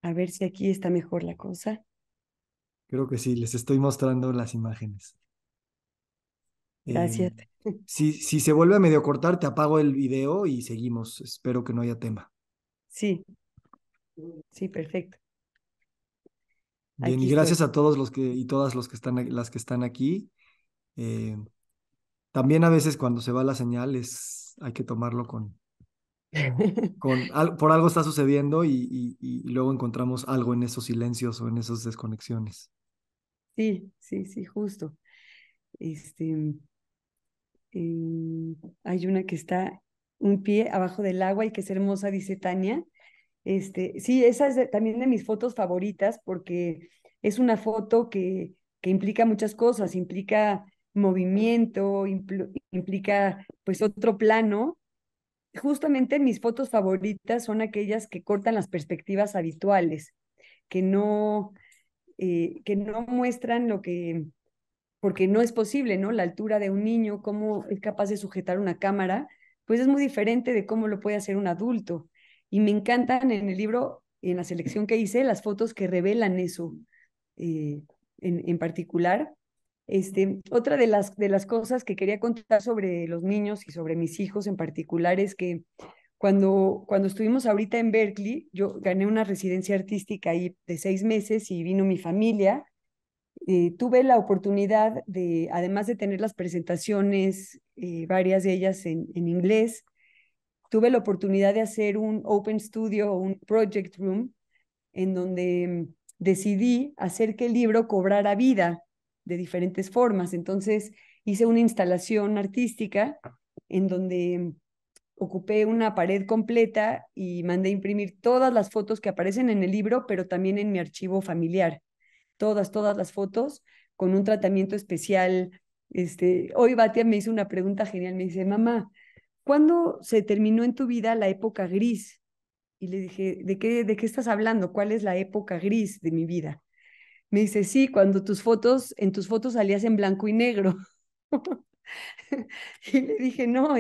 B: A ver si aquí está mejor la cosa.
A: Creo que sí, les estoy mostrando las imágenes. Eh,
B: Gracias.
A: si se vuelve a medio cortar, te apago el video y seguimos. Espero que no haya tema.
B: Sí, sí, perfecto.
A: Bien, y
B: Aquí
A: gracias
B: estoy.
A: a todos los que y todas los que están, las que están aquí. Eh, También a veces cuando se va la señal hay que tomarlo por algo está sucediendo y luego encontramos algo en esos silencios o en esas desconexiones.
B: Sí, sí, sí, justo. Este, hay una que está un pie abajo del agua y que es hermosa, dice Tania. Sí, esa es también de mis fotos favoritas porque es una foto que implica muchas cosas, implica movimiento, implica pues otro plano. Justamente mis fotos favoritas son aquellas que cortan las perspectivas habituales, que no muestran lo que, porque no es posible, ¿no? La altura de un niño, cómo es capaz de sujetar una cámara, pues es muy diferente de cómo lo puede hacer un adulto. Y me encantan en el libro, en la selección que hice, las fotos que revelan eso eh, en particular. Otra de las cosas que quería contar sobre los niños y sobre mis hijos en particular es que cuando estuvimos ahorita en Berkeley, yo gané una residencia artística ahí de 6 meses y vino mi familia. Tuve la oportunidad de, además de tener las presentaciones, varias de ellas en inglés, tuve la oportunidad de hacer un open studio o un project room en donde decidí hacer que el libro cobrara vida de diferentes formas. Entonces hice una instalación artística en donde ocupé una pared completa y mandé imprimir todas las fotos que aparecen en el libro, pero también en mi archivo familiar. Todas las fotos con un tratamiento especial. Hoy Batia me hizo una pregunta genial, me dice, mamá, ¿cuándo se terminó en tu vida la época gris? Y le dije, de qué estás hablando? ¿Cuál es la época gris de mi vida? Me dice, sí, cuando en tus fotos salías en blanco y negro. Y le dije, no,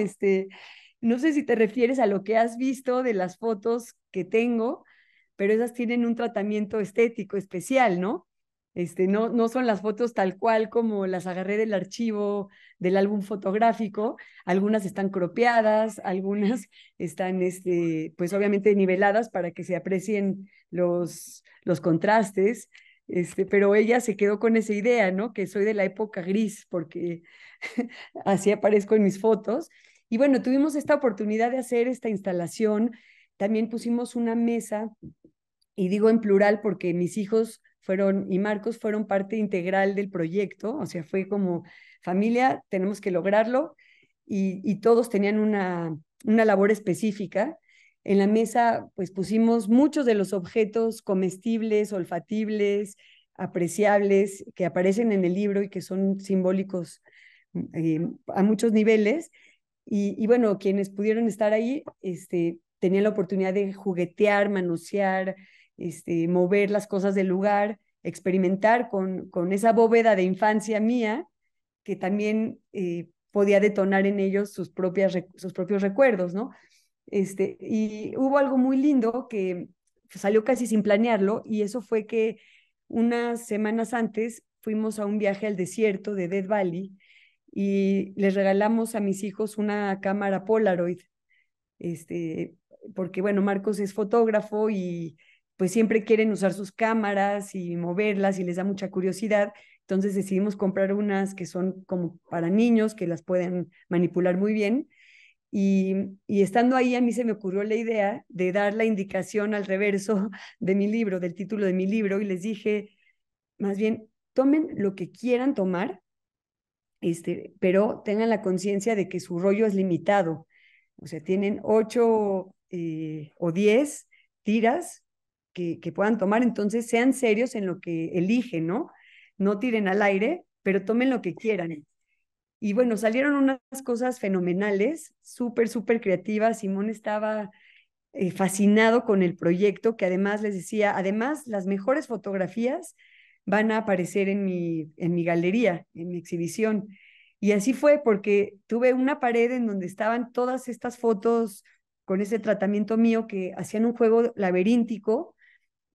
B: no sé si te refieres a lo que has visto de las fotos que tengo, pero esas tienen un tratamiento estético especial, ¿no? No son las fotos tal cual como las agarré del archivo del álbum fotográfico. Algunas están cropeadas, algunas están, pues obviamente niveladas para que se aprecien los contrastes. Pero ella se quedó con esa idea, ¿no? Que soy de la época gris, porque así aparezco en mis fotos. Y bueno, tuvimos esta oportunidad de hacer esta instalación. También pusimos una mesa, y digo en plural porque mis hijos fueron y Marcos fueron parte integral del proyecto, o sea, fue como familia, tenemos que lograrlo, y todos tenían una labor específica. En la mesa, pues pusimos muchos de los objetos comestibles, olfatibles, apreciables, que aparecen en el libro y que son simbólicos a muchos niveles. Y bueno, quienes pudieron estar ahí, tenían la oportunidad de juguetear, manosear, mover las cosas del lugar, experimentar con esa bóveda de infancia mía, que también podía detonar en ellos sus propios recuerdos, ¿no? Y hubo algo muy lindo que salió casi sin planearlo, y eso fue que unas semanas antes fuimos a un viaje al desierto de Death Valley y les regalamos a mis hijos una cámara Polaroid, este, porque bueno, Marcos es fotógrafo y pues siempre quieren usar sus cámaras y moverlas y les da mucha curiosidad. Entonces decidimos comprar unas que son como para niños, que las pueden manipular muy bien. Y estando ahí, a mí se me ocurrió la idea de dar la indicación al reverso de mi libro, del título de mi libro, y les dije, más bien, tomen lo que quieran tomar, pero tengan la conciencia de que su rollo es limitado. O sea, tienen 8 o 10 tiras que puedan tomar, entonces sean serios en lo que eligen, ¿no? No tiren al aire, pero tomen lo que quieran. Y bueno, salieron unas cosas fenomenales, súper, súper creativas. Simón estaba fascinado con el proyecto, que además les decía, además las mejores fotografías van a aparecer en mi galería, en mi exhibición. Y así fue porque tuve una pared en donde estaban todas estas fotos con ese tratamiento mío que hacían un juego laberíntico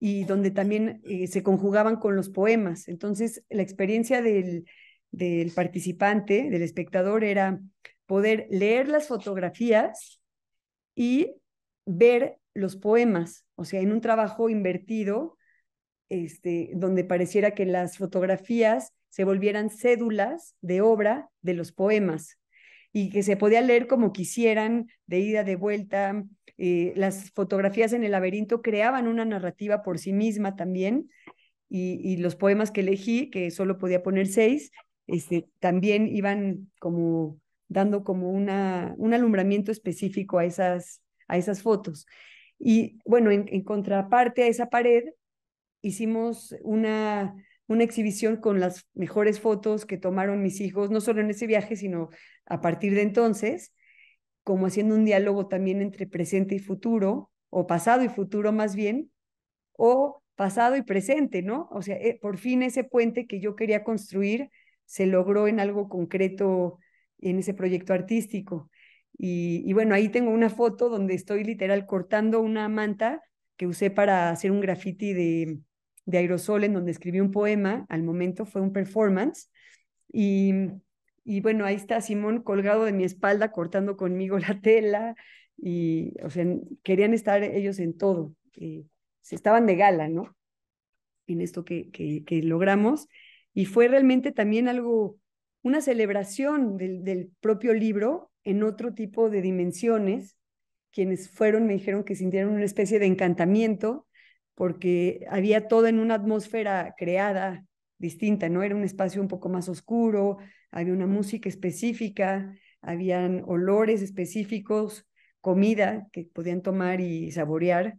B: y donde también se conjugaban con los poemas. Entonces, la experiencia del participante, del espectador, era poder leer las fotografías y ver los poemas, o sea, en un trabajo invertido, donde pareciera que las fotografías se volvieran cédulas de obra de los poemas y que se podía leer como quisieran, de ida, de vuelta. Las fotografías en el laberinto creaban una narrativa por sí misma también, y los poemas que elegí, que solo podía poner 6, también iban como dando como un alumbramiento específico a esas fotos. Y bueno, en contraparte a esa pared, hicimos una exhibición con las mejores fotos que tomaron mis hijos, no solo en ese viaje, sino a partir de entonces, como haciendo un diálogo también entre presente y futuro, o pasado y futuro más bien, o pasado y presente, ¿no? O sea, por fin ese puente que yo quería construir se logró en algo concreto en ese proyecto artístico. Y bueno, ahí tengo una foto donde estoy literal cortando una manta que usé para hacer un graffiti de aerosol en donde escribí un poema. Al momento fue un performance. Y, y bueno, ahí está Simón colgado de mi espalda cortando conmigo la tela. Y, o sea, querían estar ellos en todo. Se estaban de gala, ¿no? En esto que logramos. Y fue realmente también algo, una celebración del propio libro en otro tipo de dimensiones. Quienes fueron me dijeron que sintieron una especie de encantamiento porque había todo en una atmósfera creada distinta, ¿no? Era un espacio un poco más oscuro, había una música específica, habían olores específicos, comida que podían tomar y saborear,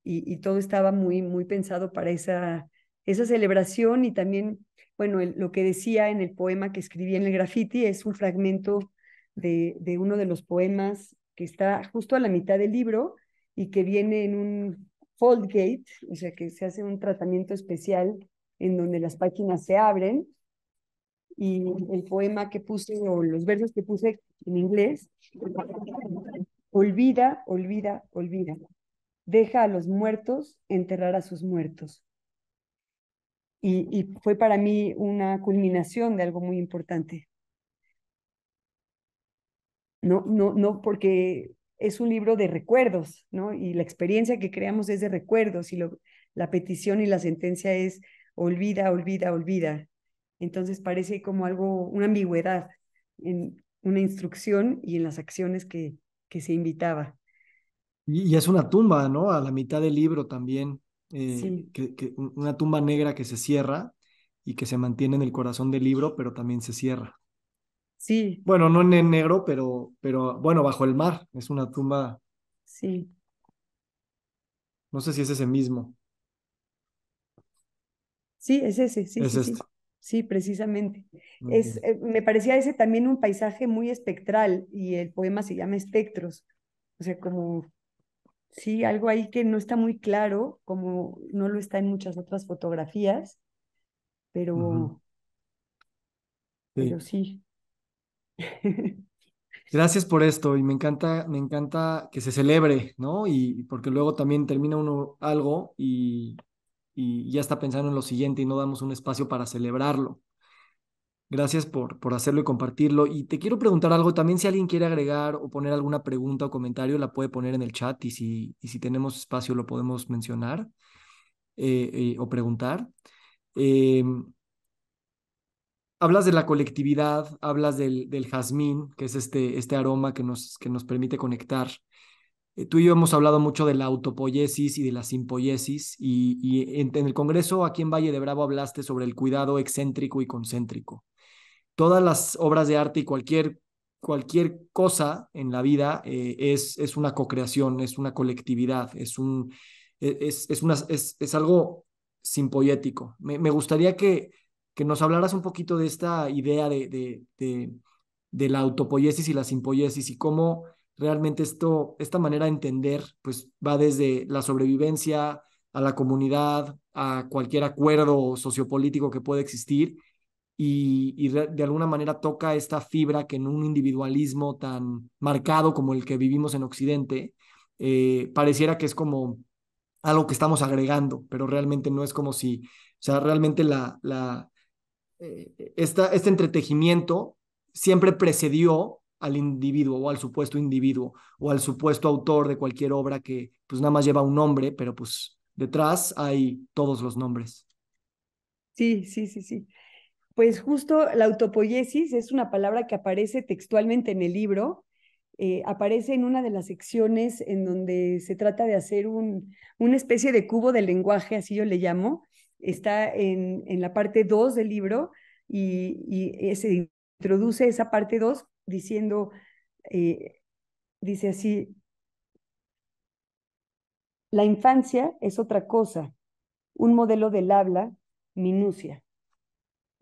B: y todo estaba muy, muy pensado para esa celebración. Y también, bueno, lo que decía en el poema que escribí en el graffiti es un fragmento de uno de los poemas que está justo a la mitad del libro y que viene en un fold gate, o sea que se hace un tratamiento especial en donde las páginas se abren, y el poema que puse o los versos que puse en inglés: olvida, olvida, olvida. Deja a los muertos enterrar a sus muertos. Y fue para mí una culminación de algo muy importante. No, no, no, porque es un libro de recuerdos, ¿no? Y la experiencia que creamos es de recuerdos, y la petición y la sentencia es olvida, olvida, olvida. Entonces parece como algo, una ambigüedad en una instrucción y en las acciones que se invitaba.
A: Y es una tumba, ¿no? A la mitad del libro también,
B: Sí,
A: una tumba negra que se cierra y que se mantiene en el corazón del libro, pero también se cierra.
B: sí,
A: Bueno, no en negro, pero bueno, bajo el mar. Es una tumba,
B: sí.
A: no sé si es ese mismo.
B: Sí, es ese, sí,
A: Es
B: sí,
A: este.
B: sí, sí, precisamente.
A: Ok.
B: Me parecía ese también un paisaje muy espectral, y el poema se llama Espectros. O sea, como, sí, algo ahí que no está muy claro, como no lo está en muchas otras fotografías,
A: Ujú.
B: pero, pero
A: Sí.
B: sí.
A: Gracias por esto y me encanta que se celebre, ¿no? Y porque luego también termina uno algo y ya está pensando en lo siguiente y no damos un espacio para celebrarlo. Gracias por hacerlo y compartirlo. Y te quiero preguntar algo también, si alguien quiere agregar o poner alguna pregunta o comentario, la puede poner en el chat y si tenemos espacio lo podemos mencionar o preguntar. Eh, Hablas de la colectividad, hablas del jazmín, que es este aroma que nos permite conectar. Tú y yo hemos hablado mucho de la autopoiesis y de la simpoiesis, y en el Congreso aquí en Valle de Bravo hablaste sobre el cuidado excéntrico y concéntrico. Todas las obras de arte y cualquier cosa en la vida es una cocreación, es una colectividad, es algo simpoético. Me gustaría que nos hablaras un poquito de esta idea de la autopoiesis y la simpoiesis y cómo realmente esta manera de entender, pues va desde la sobrevivencia a la comunidad, a cualquier acuerdo sociopolítico que pueda existir de alguna manera toca esta fibra que en un individualismo tan marcado como el que vivimos en Occidente, pareciera que es como algo que estamos agregando, pero realmente no es como si, o sea, realmente este entretejimiento siempre precedió al individuo o al supuesto individuo o al supuesto autor de cualquier obra que pues nada más lleva un nombre, pero pues detrás hay todos los nombres.
B: Sí, sí, sí, sí. Pues justo la autopoiesis es una palabra que aparece textualmente en el libro, aparece en una de las secciones en donde se trata de hacer una especie de cubo del lenguaje, así yo le llamo. Está en la parte 2 del libro y se introduce esa parte 2 diciendo, eh, dice así, la infancia es otra cosa, un modelo del habla, minucia.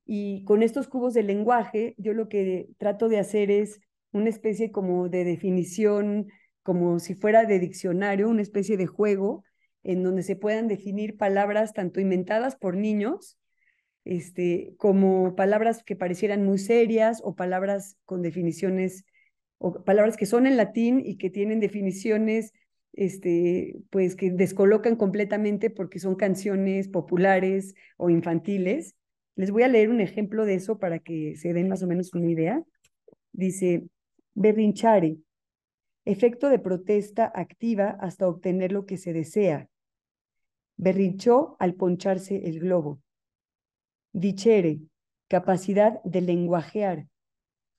B: Y con estos cubos de lenguaje, yo lo que trato de hacer es una especie como de definición, como si fuera de diccionario, una especie de juego en donde se puedan definir palabras tanto inventadas por niños, como palabras que parecieran muy serias o palabras con definiciones, o palabras que son en latín y que tienen definiciones, pues que descolocan completamente porque son canciones populares o infantiles. Les voy a leer un ejemplo de eso para que se den más o menos una idea. Dice, berrinchare, efecto de protesta activa hasta obtener lo que se desea. Berrinchó al poncharse el globo. Dicere, capacidad de lenguajear,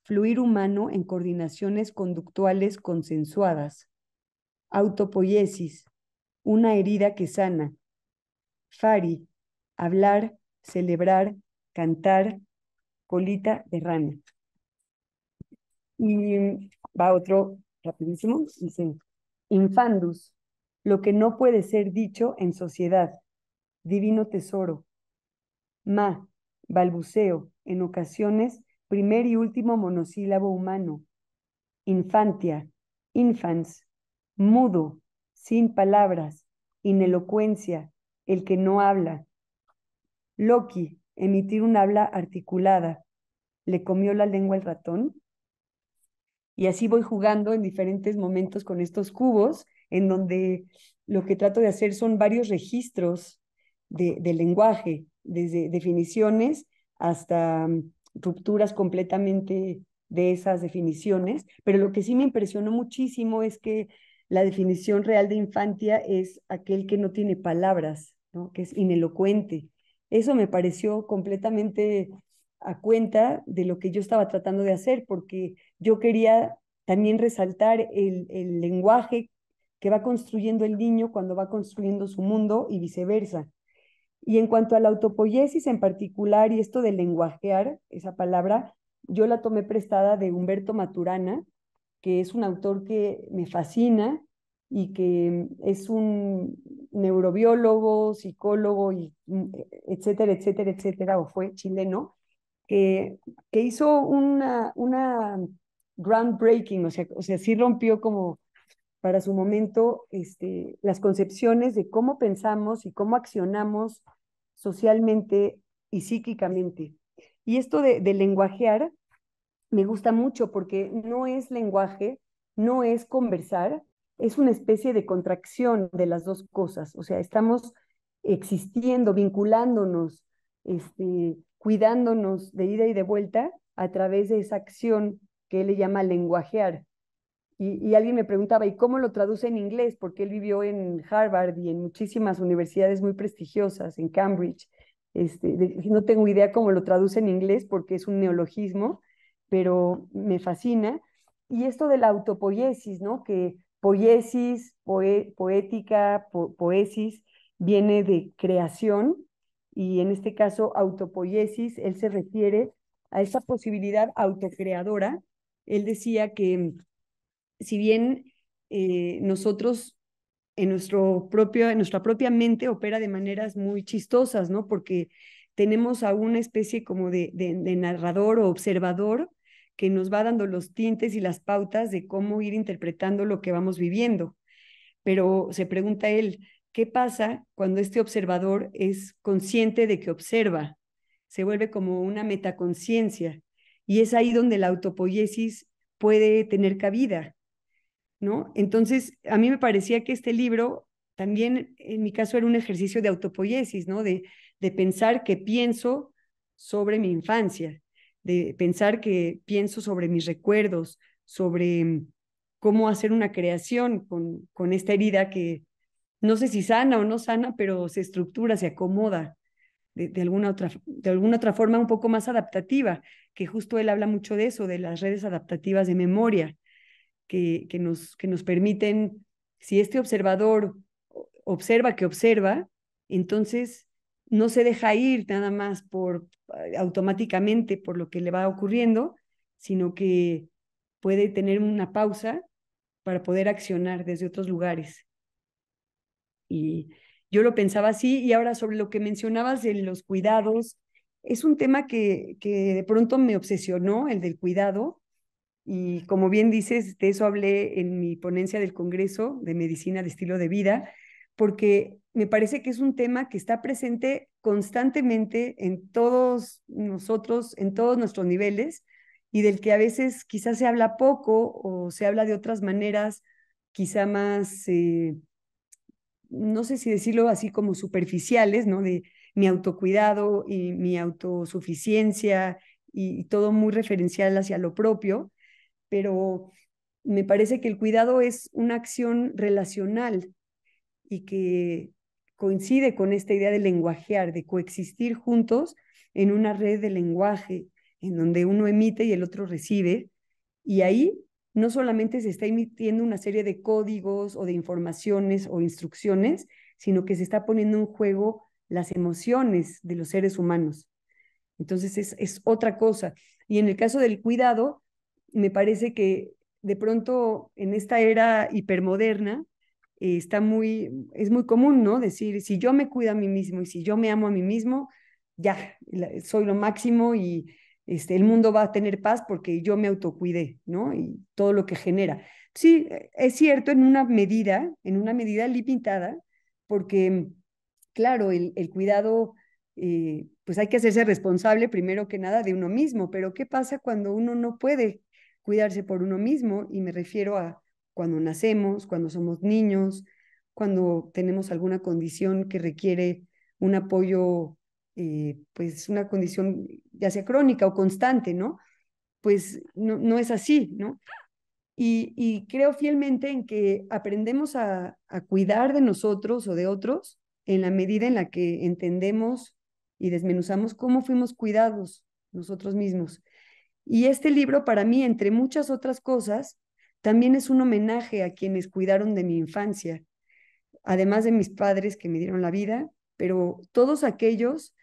B: fluir humano en coordinaciones conductuales consensuadas. Autopoiesis, una herida que sana. Fari, hablar, celebrar, cantar, colita de rana. Y va otro rapidísimo, dice, infandus, lo que no puede ser dicho en sociedad, divino tesoro. Ma, balbuceo, en ocasiones, primer y último monosílabo humano. Infantia, infans, mudo, sin palabras, inelocuencia, el que no habla. Loki, emitir un habla articulada. ¿Le comió la lengua el ratón? Y así voy jugando en diferentes momentos con estos cubos, en donde lo que trato de hacer son varios registros de lenguaje, desde definiciones hasta rupturas completamente de esas definiciones. Pero lo que sí me impresionó muchísimo es que la definición real de infancia es aquel que no tiene palabras, ¿no? Que es inelocuente. Eso me pareció completamente a cuenta de lo que yo estaba tratando de hacer, porque yo quería también resaltar el lenguaje que va construyendo el niño cuando va construyendo su mundo y viceversa. Y en cuanto a la autopoiesis en particular y esto de lenguajear, esa palabra, yo la tomé prestada de Humberto Maturana, que es un autor que me fascina y que es un neurobiólogo, psicólogo, y etcétera, etcétera, etcétera, o fue chileno, que, que hizo una groundbreaking, o sea, sí rompió como para su momento las concepciones de cómo pensamos y cómo accionamos socialmente y psíquicamente. Y esto de lenguajear me gusta mucho porque no es lenguaje, no es conversar, es una especie de contracción de las dos cosas. O sea, estamos existiendo, vinculándonos, cuidándonos de ida y de vuelta a través de esa acción que él le llama lenguajear. Y alguien me preguntaba, ¿y cómo lo traduce en inglés? Porque él vivió en Harvard y en muchísimas universidades muy prestigiosas, en Cambridge. No tengo idea cómo lo traduce en inglés porque es un neologismo, pero me fascina. Y esto de la autopoiesis, ¿no? Que poiesis, poética, poesis, viene de creación y en este caso autopoiesis, él se refiere a esa posibilidad autocreadora. Él decía que si bien nosotros en nuestra propia mente opera de maneras muy chistosas, ¿no? Porque tenemos a una especie como de narrador o observador que nos va dando los tintes y las pautas de cómo ir interpretando lo que vamos viviendo. Pero se pregunta él, ¿qué pasa cuando este observador es consciente de que observa? Se vuelve como una metaconciencia y es ahí donde la autopoiesis puede tener cabida, ¿no? Entonces, a mí me parecía que este libro también, en mi caso, era un ejercicio de autopoiesis, ¿no? De pensar que pienso sobre mi infancia, de pensar que pienso sobre mis recuerdos, sobre cómo hacer una creación con esta herida que no sé si sana o no sana, pero se estructura, se acomoda de alguna otra forma un poco más adaptativa, que justo él habla mucho de eso, de las redes adaptativas de memoria que nos permiten, si este observador observa que observa, entonces no se deja ir nada más por automáticamente por lo que le va ocurriendo, sino que puede tener una pausa para poder accionar desde otros lugares. Y yo lo pensaba así, y ahora sobre lo que mencionabas de los cuidados, es un tema que de pronto me obsesionó, el del cuidado, y como bien dices, de eso hablé en mi ponencia del Congreso de Medicina de Estilo de Vida, porque me parece que es un tema que está presente constantemente en todos nosotros, en todos nuestros niveles, y del que a veces quizás se habla poco o se habla de otras maneras, quizá más, no sé si decirlo así como superficiales, ¿no? De mi autocuidado y mi autosuficiencia y todo muy referencial hacia lo propio, pero me parece que el cuidado es una acción relacional y que coincide con esta idea de lenguajear, de coexistir juntos en una red de lenguaje, en donde uno emite y el otro recibe, y ahí no solamente se está emitiendo una serie de códigos o de informaciones o instrucciones, sino que se está poniendo en juego las emociones de los seres humanos. Entonces es otra cosa. Y en el caso del cuidado, me parece que de pronto en esta era hipermoderna es muy común, ¿no? Decir, si yo me cuido a mí mismo y si yo me amo a mí mismo, ya, soy lo máximo y el mundo va a tener paz porque yo me autocuidé, ¿no? Y todo lo que genera. Sí, es cierto en una medida limitada, porque, claro, el cuidado pues hay que hacerse responsable primero que nada de uno mismo, pero ¿qué pasa cuando uno no puede cuidarse por uno mismo? Y me refiero a cuando nacemos, cuando somos niños, cuando tenemos alguna condición que requiere un apoyo, pues una condición ya sea crónica o constante, ¿no? Pues no es así, ¿no? Y creo fielmente en que aprendemos a cuidar de nosotros o de otros en la medida en la que entendemos y desmenuzamos cómo fuimos cuidados nosotros mismos. Y este libro, para mí, entre muchas otras cosas, también es un homenaje a quienes cuidaron de mi infancia, además de mis padres que me dieron la vida, pero todos aquellos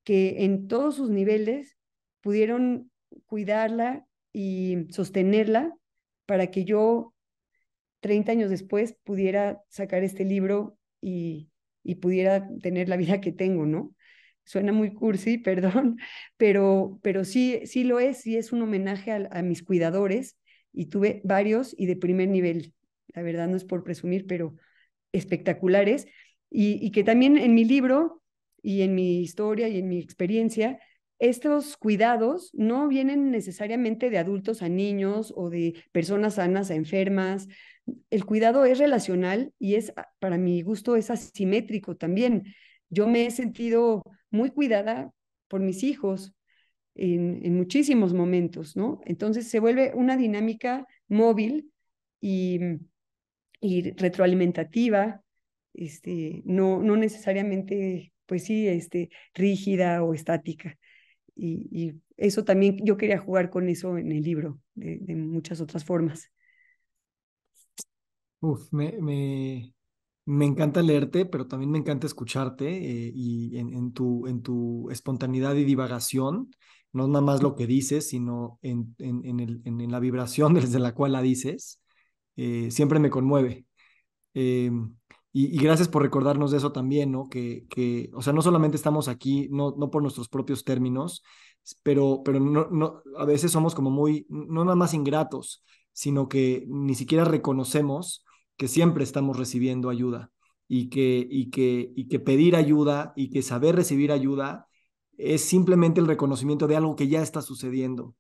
B: que en todos sus niveles pudieron cuidarla y sostenerla para que yo 30 años después pudiera sacar este libro y pudiera tener la vida que tengo, ¿no? Suena muy cursi, perdón, pero sí, sí lo es, sí es un homenaje a mis cuidadores y tuve varios y de primer nivel. La verdad no es por presumir, pero espectaculares y que también en mi libro y en mi historia y en mi experiencia, estos cuidados no vienen necesariamente de adultos a niños o de personas sanas a enfermas. El cuidado es relacional y es, para mi gusto, es asimétrico también. Yo me he sentido muy cuidada por mis hijos en muchísimos momentos, ¿no? Entonces se vuelve una dinámica móvil y, y retroalimentativa, no necesariamente, pues sí, rígida o estática. Y eso también yo quería jugar con eso en el libro, de muchas otras formas.
A: Uf, me encanta leerte, pero también me encanta escucharte y en tu espontaneidad y divagación, no nada más lo que dices, sino en la vibración desde la cual la dices, siempre me conmueve. Eh, Y gracias por recordarnos de eso también, ¿no? O sea, no solamente estamos aquí, no por nuestros propios términos, pero a veces somos como muy, no nada más ingratos, sino que ni siquiera reconocemos que siempre estamos recibiendo ayuda y que pedir ayuda y que saber recibir ayuda es simplemente el reconocimiento de algo que ya está sucediendo.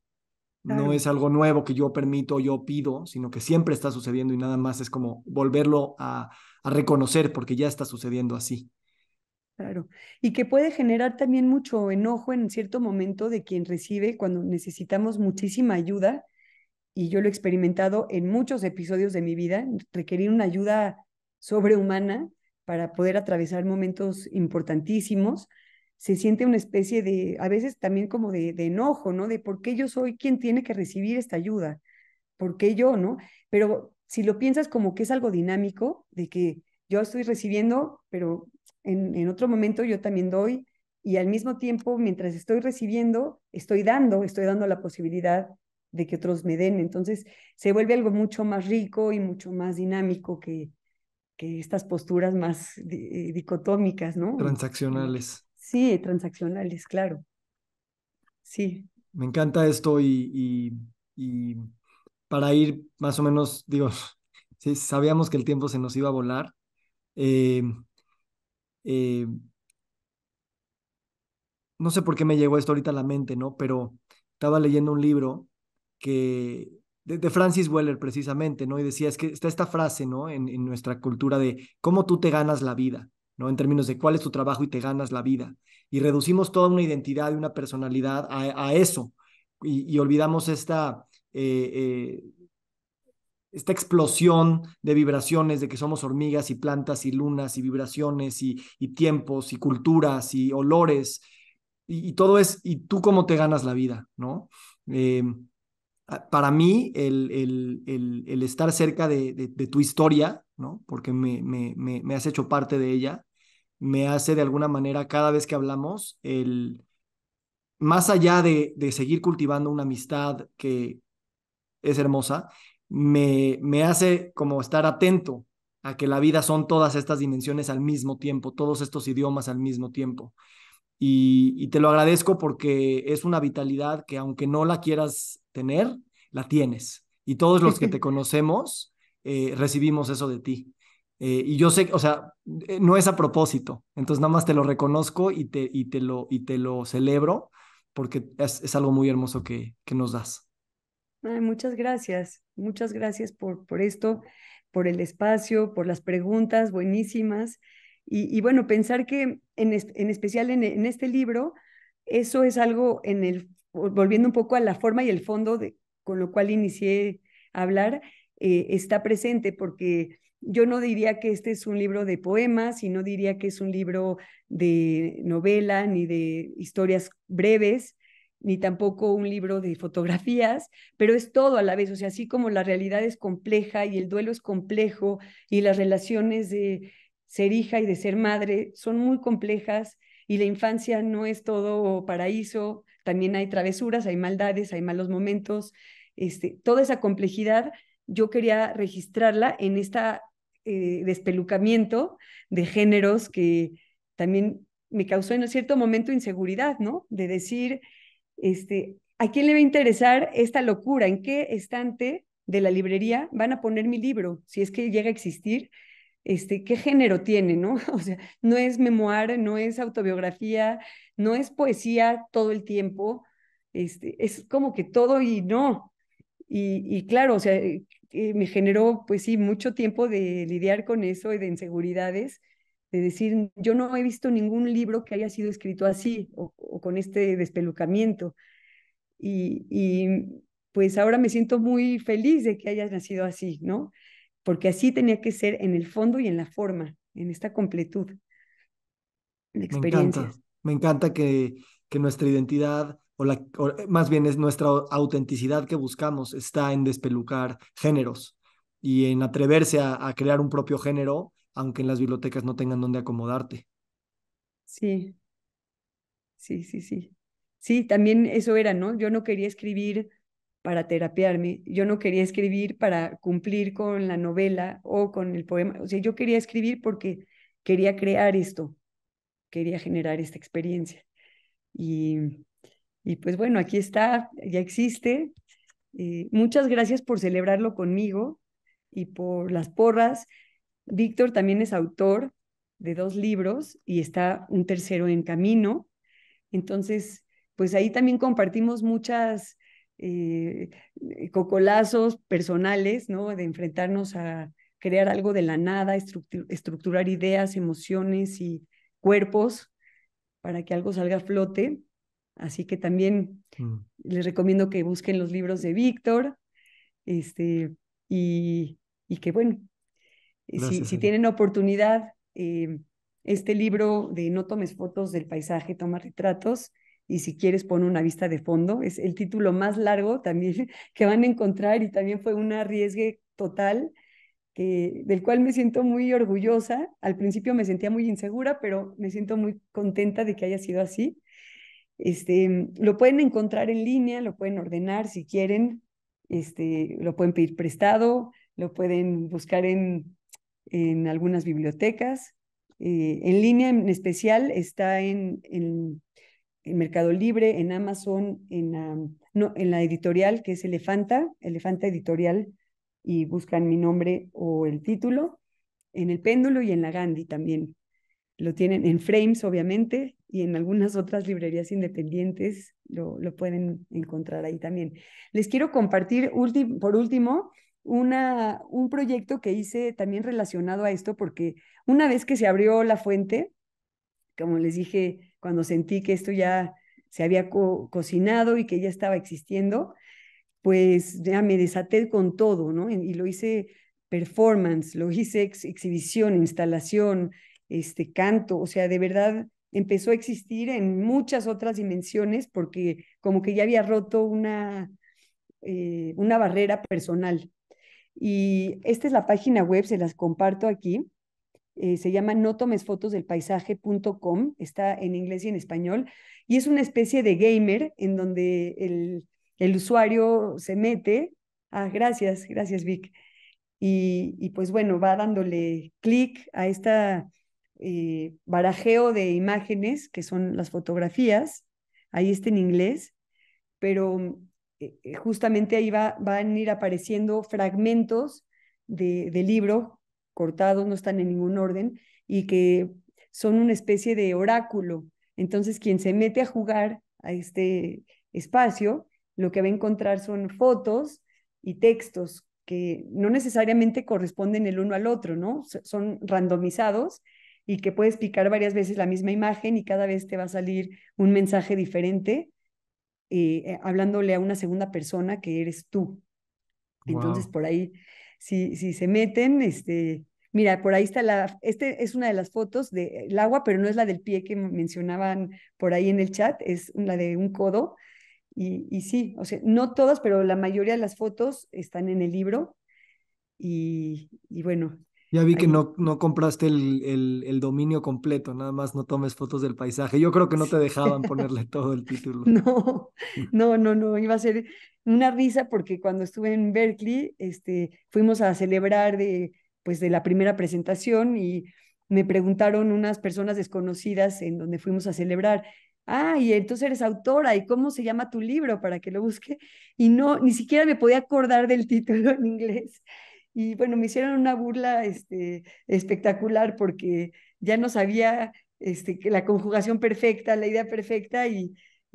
A: No
B: Claro,
A: es algo nuevo que yo permito, yo pido, sino que siempre está sucediendo y nada más es como volverlo a reconocer porque ya está sucediendo así.
B: claro. Y que puede generar también mucho enojo en cierto momento de quien recibe cuando necesitamos muchísima ayuda, y yo lo he experimentado en muchos episodios de mi vida, requerir una ayuda sobrehumana para poder atravesar momentos importantísimos. Se siente una especie de, a veces también como de enojo, ¿no? De por qué yo soy quien tiene que recibir esta ayuda, por qué yo, ¿no? Pero si lo piensas como que es algo dinámico, de que yo estoy recibiendo, pero en otro momento yo también doy, y al mismo tiempo, mientras estoy recibiendo, estoy dando la posibilidad de que otros me den. Entonces se vuelve algo mucho más rico y mucho más dinámico que estas posturas más dicotómicas, ¿no?
A: Transaccionales.
B: Sí, transaccionales, claro. Sí.
A: Me encanta esto y para ir más o menos, digo, sí, sabíamos que el tiempo se nos iba a volar. Eh, eh, no sé por qué me llegó esto ahorita a la mente, ¿no? Pero estaba leyendo un libro de Francis Weller precisamente, ¿no? Y decía, es que está esta frase, ¿no? En nuestra cultura de cómo tú te ganas la vida, ¿no? En términos de cuál es tu trabajo y te ganas la vida. Y reducimos toda una identidad y una personalidad a eso. Y olvidamos esta explosión de vibraciones, de que somos hormigas y plantas y lunas y vibraciones y tiempos y culturas y olores y todo es, y tú cómo te ganas la vida, ¿no? Eh, para mí, el estar cerca de tu historia, ¿no? Porque me has hecho parte de ella, me hace de alguna manera cada vez que hablamos, más allá de seguir cultivando una amistad que es hermosa, me hace como estar atento a que la vida son todas estas dimensiones al mismo tiempo, todos estos idiomas al mismo tiempo. Y te lo agradezco porque es una vitalidad que aunque no la quieras tener, la tienes. Y todos los que te conocemos recibimos eso de ti. Y yo sé, o sea, no es a propósito, entonces nada más te lo reconozco y te lo celebro porque es algo muy hermoso que nos das.
B: Ay, muchas gracias por esto, por el espacio, por las preguntas buenísimas. Y bueno, pensar que en especial en este libro, eso es algo volviendo un poco a la forma y el fondo con lo cual inicié a hablar, está presente porque yo no diría que este es un libro de poemas y no diría que es un libro de novela ni de historias breves, ni tampoco un libro de fotografías, pero es todo a la vez, o sea, así como la realidad es compleja y el duelo es complejo y las relaciones de ser hija y de ser madre son muy complejas y la infancia no es todo paraíso, también hay travesuras, hay maldades, hay malos momentos, toda esa complejidad yo quería registrarla en esta despelucamiento de géneros que también me causó en cierto momento inseguridad, ¿no? De decir, ¿a quién le va a interesar esta locura? ¿En qué estante de la librería van a poner mi libro? Si es que llega a existir, ¿qué género tiene, no? O sea, no es memoir, no es autobiografía, no es poesía todo el tiempo, es como que todo y no. Y claro, o sea, me generó, pues sí, mucho tiempo de lidiar con eso y de inseguridades, de decir, yo no he visto ningún libro que haya sido escrito así o con este despelucamiento. Pues ahora me siento muy feliz de que haya nacido así, ¿no? Porque así tenía que ser en el fondo y en la forma, en esta completud de experiencias.
A: Me encanta que nuestra identidad, más bien es nuestra autenticidad que buscamos, está en despelucar géneros y en atreverse a crear un propio género, aunque en las bibliotecas no tengan dónde acomodarte.
B: Sí, sí, sí, sí. Sí, también eso era, ¿no? Yo no quería escribir para terapiarme. Yo no quería escribir para cumplir con la novela o con el poema. O sea, yo quería escribir porque quería crear esto, quería generar esta experiencia. Y, y pues bueno, aquí está, ya existe. Muchas gracias por celebrarlo conmigo y por las porras. Víctor también es autor de 2 libros y está un tercero en camino. Entonces, pues ahí también compartimos muchas eh, cocolazos personales, ¿no? De enfrentarnos a crear algo de la nada, estructurar ideas, emociones y cuerpos para que algo salga a flote. Así que también
A: Mm,
B: les recomiendo que busquen los libros de Víctor, este, y, y que bueno,
A: gracias,
B: si
A: Eric.
B: tienen oportunidad, este libro de No tomes fotos del paisaje, toma retratos, y si quieres pon una vista de fondo, es el título más largo también que van a encontrar y también fue un arriesgue total del cual me siento muy orgullosa. Al principio me sentía muy insegura, pero me siento muy contenta de que haya sido así. Lo pueden encontrar en línea, lo pueden ordenar si quieren, lo pueden pedir prestado, lo pueden buscar en algunas bibliotecas. En línea en especial está en Mercado Libre, en Amazon, no, en la editorial que es Elefanta Editorial, y buscan mi nombre o el título, en El Péndulo y en la Gandhi también. Lo tienen en Frames, obviamente, y en algunas otras librerías independientes lo pueden encontrar ahí también. Les quiero compartir, por último, un proyecto que hice también relacionado a esto, porque una vez que se abrió la fuente, como les dije, cuando sentí que esto ya se había cocinado y que ya estaba existiendo, pues ya me desaté con todo, ¿no? Y lo hice performance, lo hice exhibición, instalación, canto, o sea, de verdad empezó a existir en muchas otras dimensiones porque como que ya había roto una barrera personal. Y esta es la página web, se las comparto aquí. Se llama notomesfotosdelpaisaje.com, está en inglés y en español, y es una especie de gamer en donde el usuario se mete. Ah, gracias, gracias Vic. Y pues bueno, va dándole clic a esta barajeo de imágenes que son las fotografías, ahí está en inglés, pero justamente ahí van a ir apareciendo fragmentos de libro cortados, no están en ningún orden, y que son una especie de oráculo. Entonces, quien se mete a jugar a este espacio, lo que va a encontrar son fotos y textos que no necesariamente corresponden el uno al otro, ¿no? Son randomizados y que puedes picar varias veces la misma imagen y cada vez te va a salir un mensaje diferente, hablándole a una segunda persona que eres tú. Entonces,
A: Wow.
B: por ahí, si se meten, mira, por ahí está es una de las fotos del agua, pero no es la del pie que mencionaban por ahí en el chat, es la de un codo. Y sí, o sea, no todas, pero la mayoría de las fotos están en el libro. Y bueno,
A: Ya vi que
B: ahí.
A: no compraste el dominio completo, nada más no tomes fotos del paisaje. Yo creo que no te dejaban ponerle todo el título.
B: No, no, iba a ser una risa porque cuando estuve en Berkeley, fuimos a celebrar pues de la primera presentación y me preguntaron unas personas desconocidas en donde fuimos a celebrar, ah, y entonces eres autora, ¿y cómo se llama tu libro para que lo busque? Y no, ni siquiera me podía acordar del título en inglés. Y bueno, me hicieron una burla, espectacular porque ya no sabía, que la conjugación perfecta, la idea perfecta y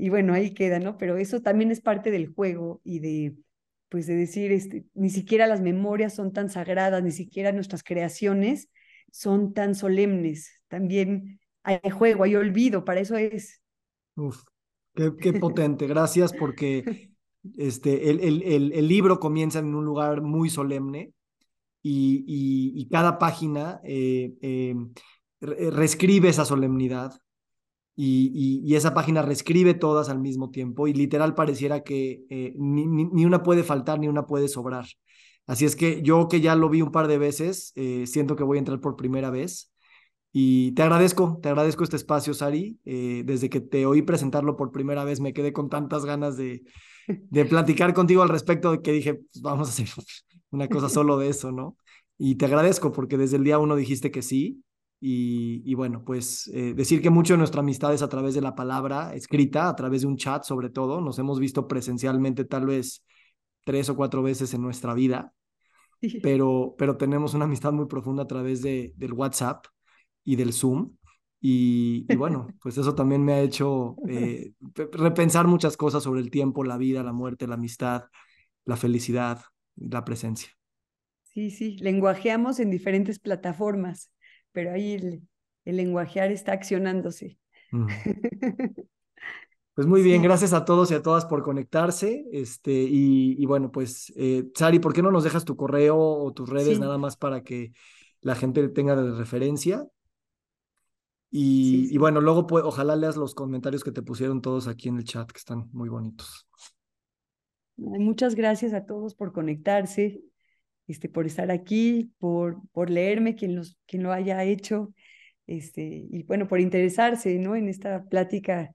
B: bueno, ahí queda, ¿no? Pero eso también es parte del juego y pues de decir, ni siquiera las memorias son tan sagradas, ni siquiera nuestras creaciones son tan solemnes. También hay juego, hay olvido, para eso es.
A: Uf, qué potente. Gracias porque el libro comienza en un lugar muy solemne y cada página reescribe esa solemnidad y esa página reescribe todas al mismo tiempo y literal pareciera que ni una puede faltar ni una puede sobrar. Así es que yo que ya lo vi un par de veces, siento que voy a entrar por primera vez Y te agradezco este espacio, Sari. Desde que te oí presentarlo por primera vez, me quedé con tantas ganas de platicar contigo al respecto de que dije, pues vamos a hacer una cosa solo de eso, ¿no? Y te agradezco porque desde el día uno dijiste que sí. Y bueno, pues decir que mucho de nuestra amistad es a través de la palabra escrita, a través de un chat sobre todo. Nos hemos visto presencialmente tal vez 3 o 4 veces en nuestra vida,
B: Sí.
A: pero tenemos una amistad muy profunda a través del WhatsApp y del Zoom. Y bueno, pues eso también me ha hecho repensar muchas cosas sobre el tiempo, la vida, la muerte, la amistad, la felicidad, la presencia.
B: Sí, sí, lenguajeamos en diferentes plataformas, pero ahí el lenguajear está accionándose.
A: Mm. Pues muy bien,
B: Sí,
A: gracias a todos y a todas por conectarse. Y bueno, pues Sari, ¿por qué no nos dejas tu correo o tus redes
B: sí,
A: nada más para que la gente tenga de referencia?
B: sí,
A: Y
B: sí.
A: bueno, luego pues, ojalá leas los comentarios que te pusieron todos aquí en el chat, que están muy bonitos.
B: Ay, muchas gracias a todos por conectarse, por estar aquí, por leerme, quien lo haya hecho, y bueno, por interesarse, ¿no? En esta plática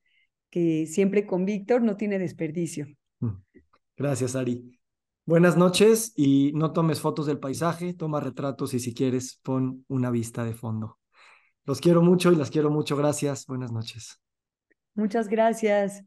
B: que siempre con Víctor no tiene desperdicio.
A: Mm. Gracias, Ari. Buenas noches y no tomes fotos del paisaje, toma retratos y si quieres, pon una vista de fondo. Los quiero mucho y las quiero mucho. Gracias. Buenas noches.
B: Muchas gracias.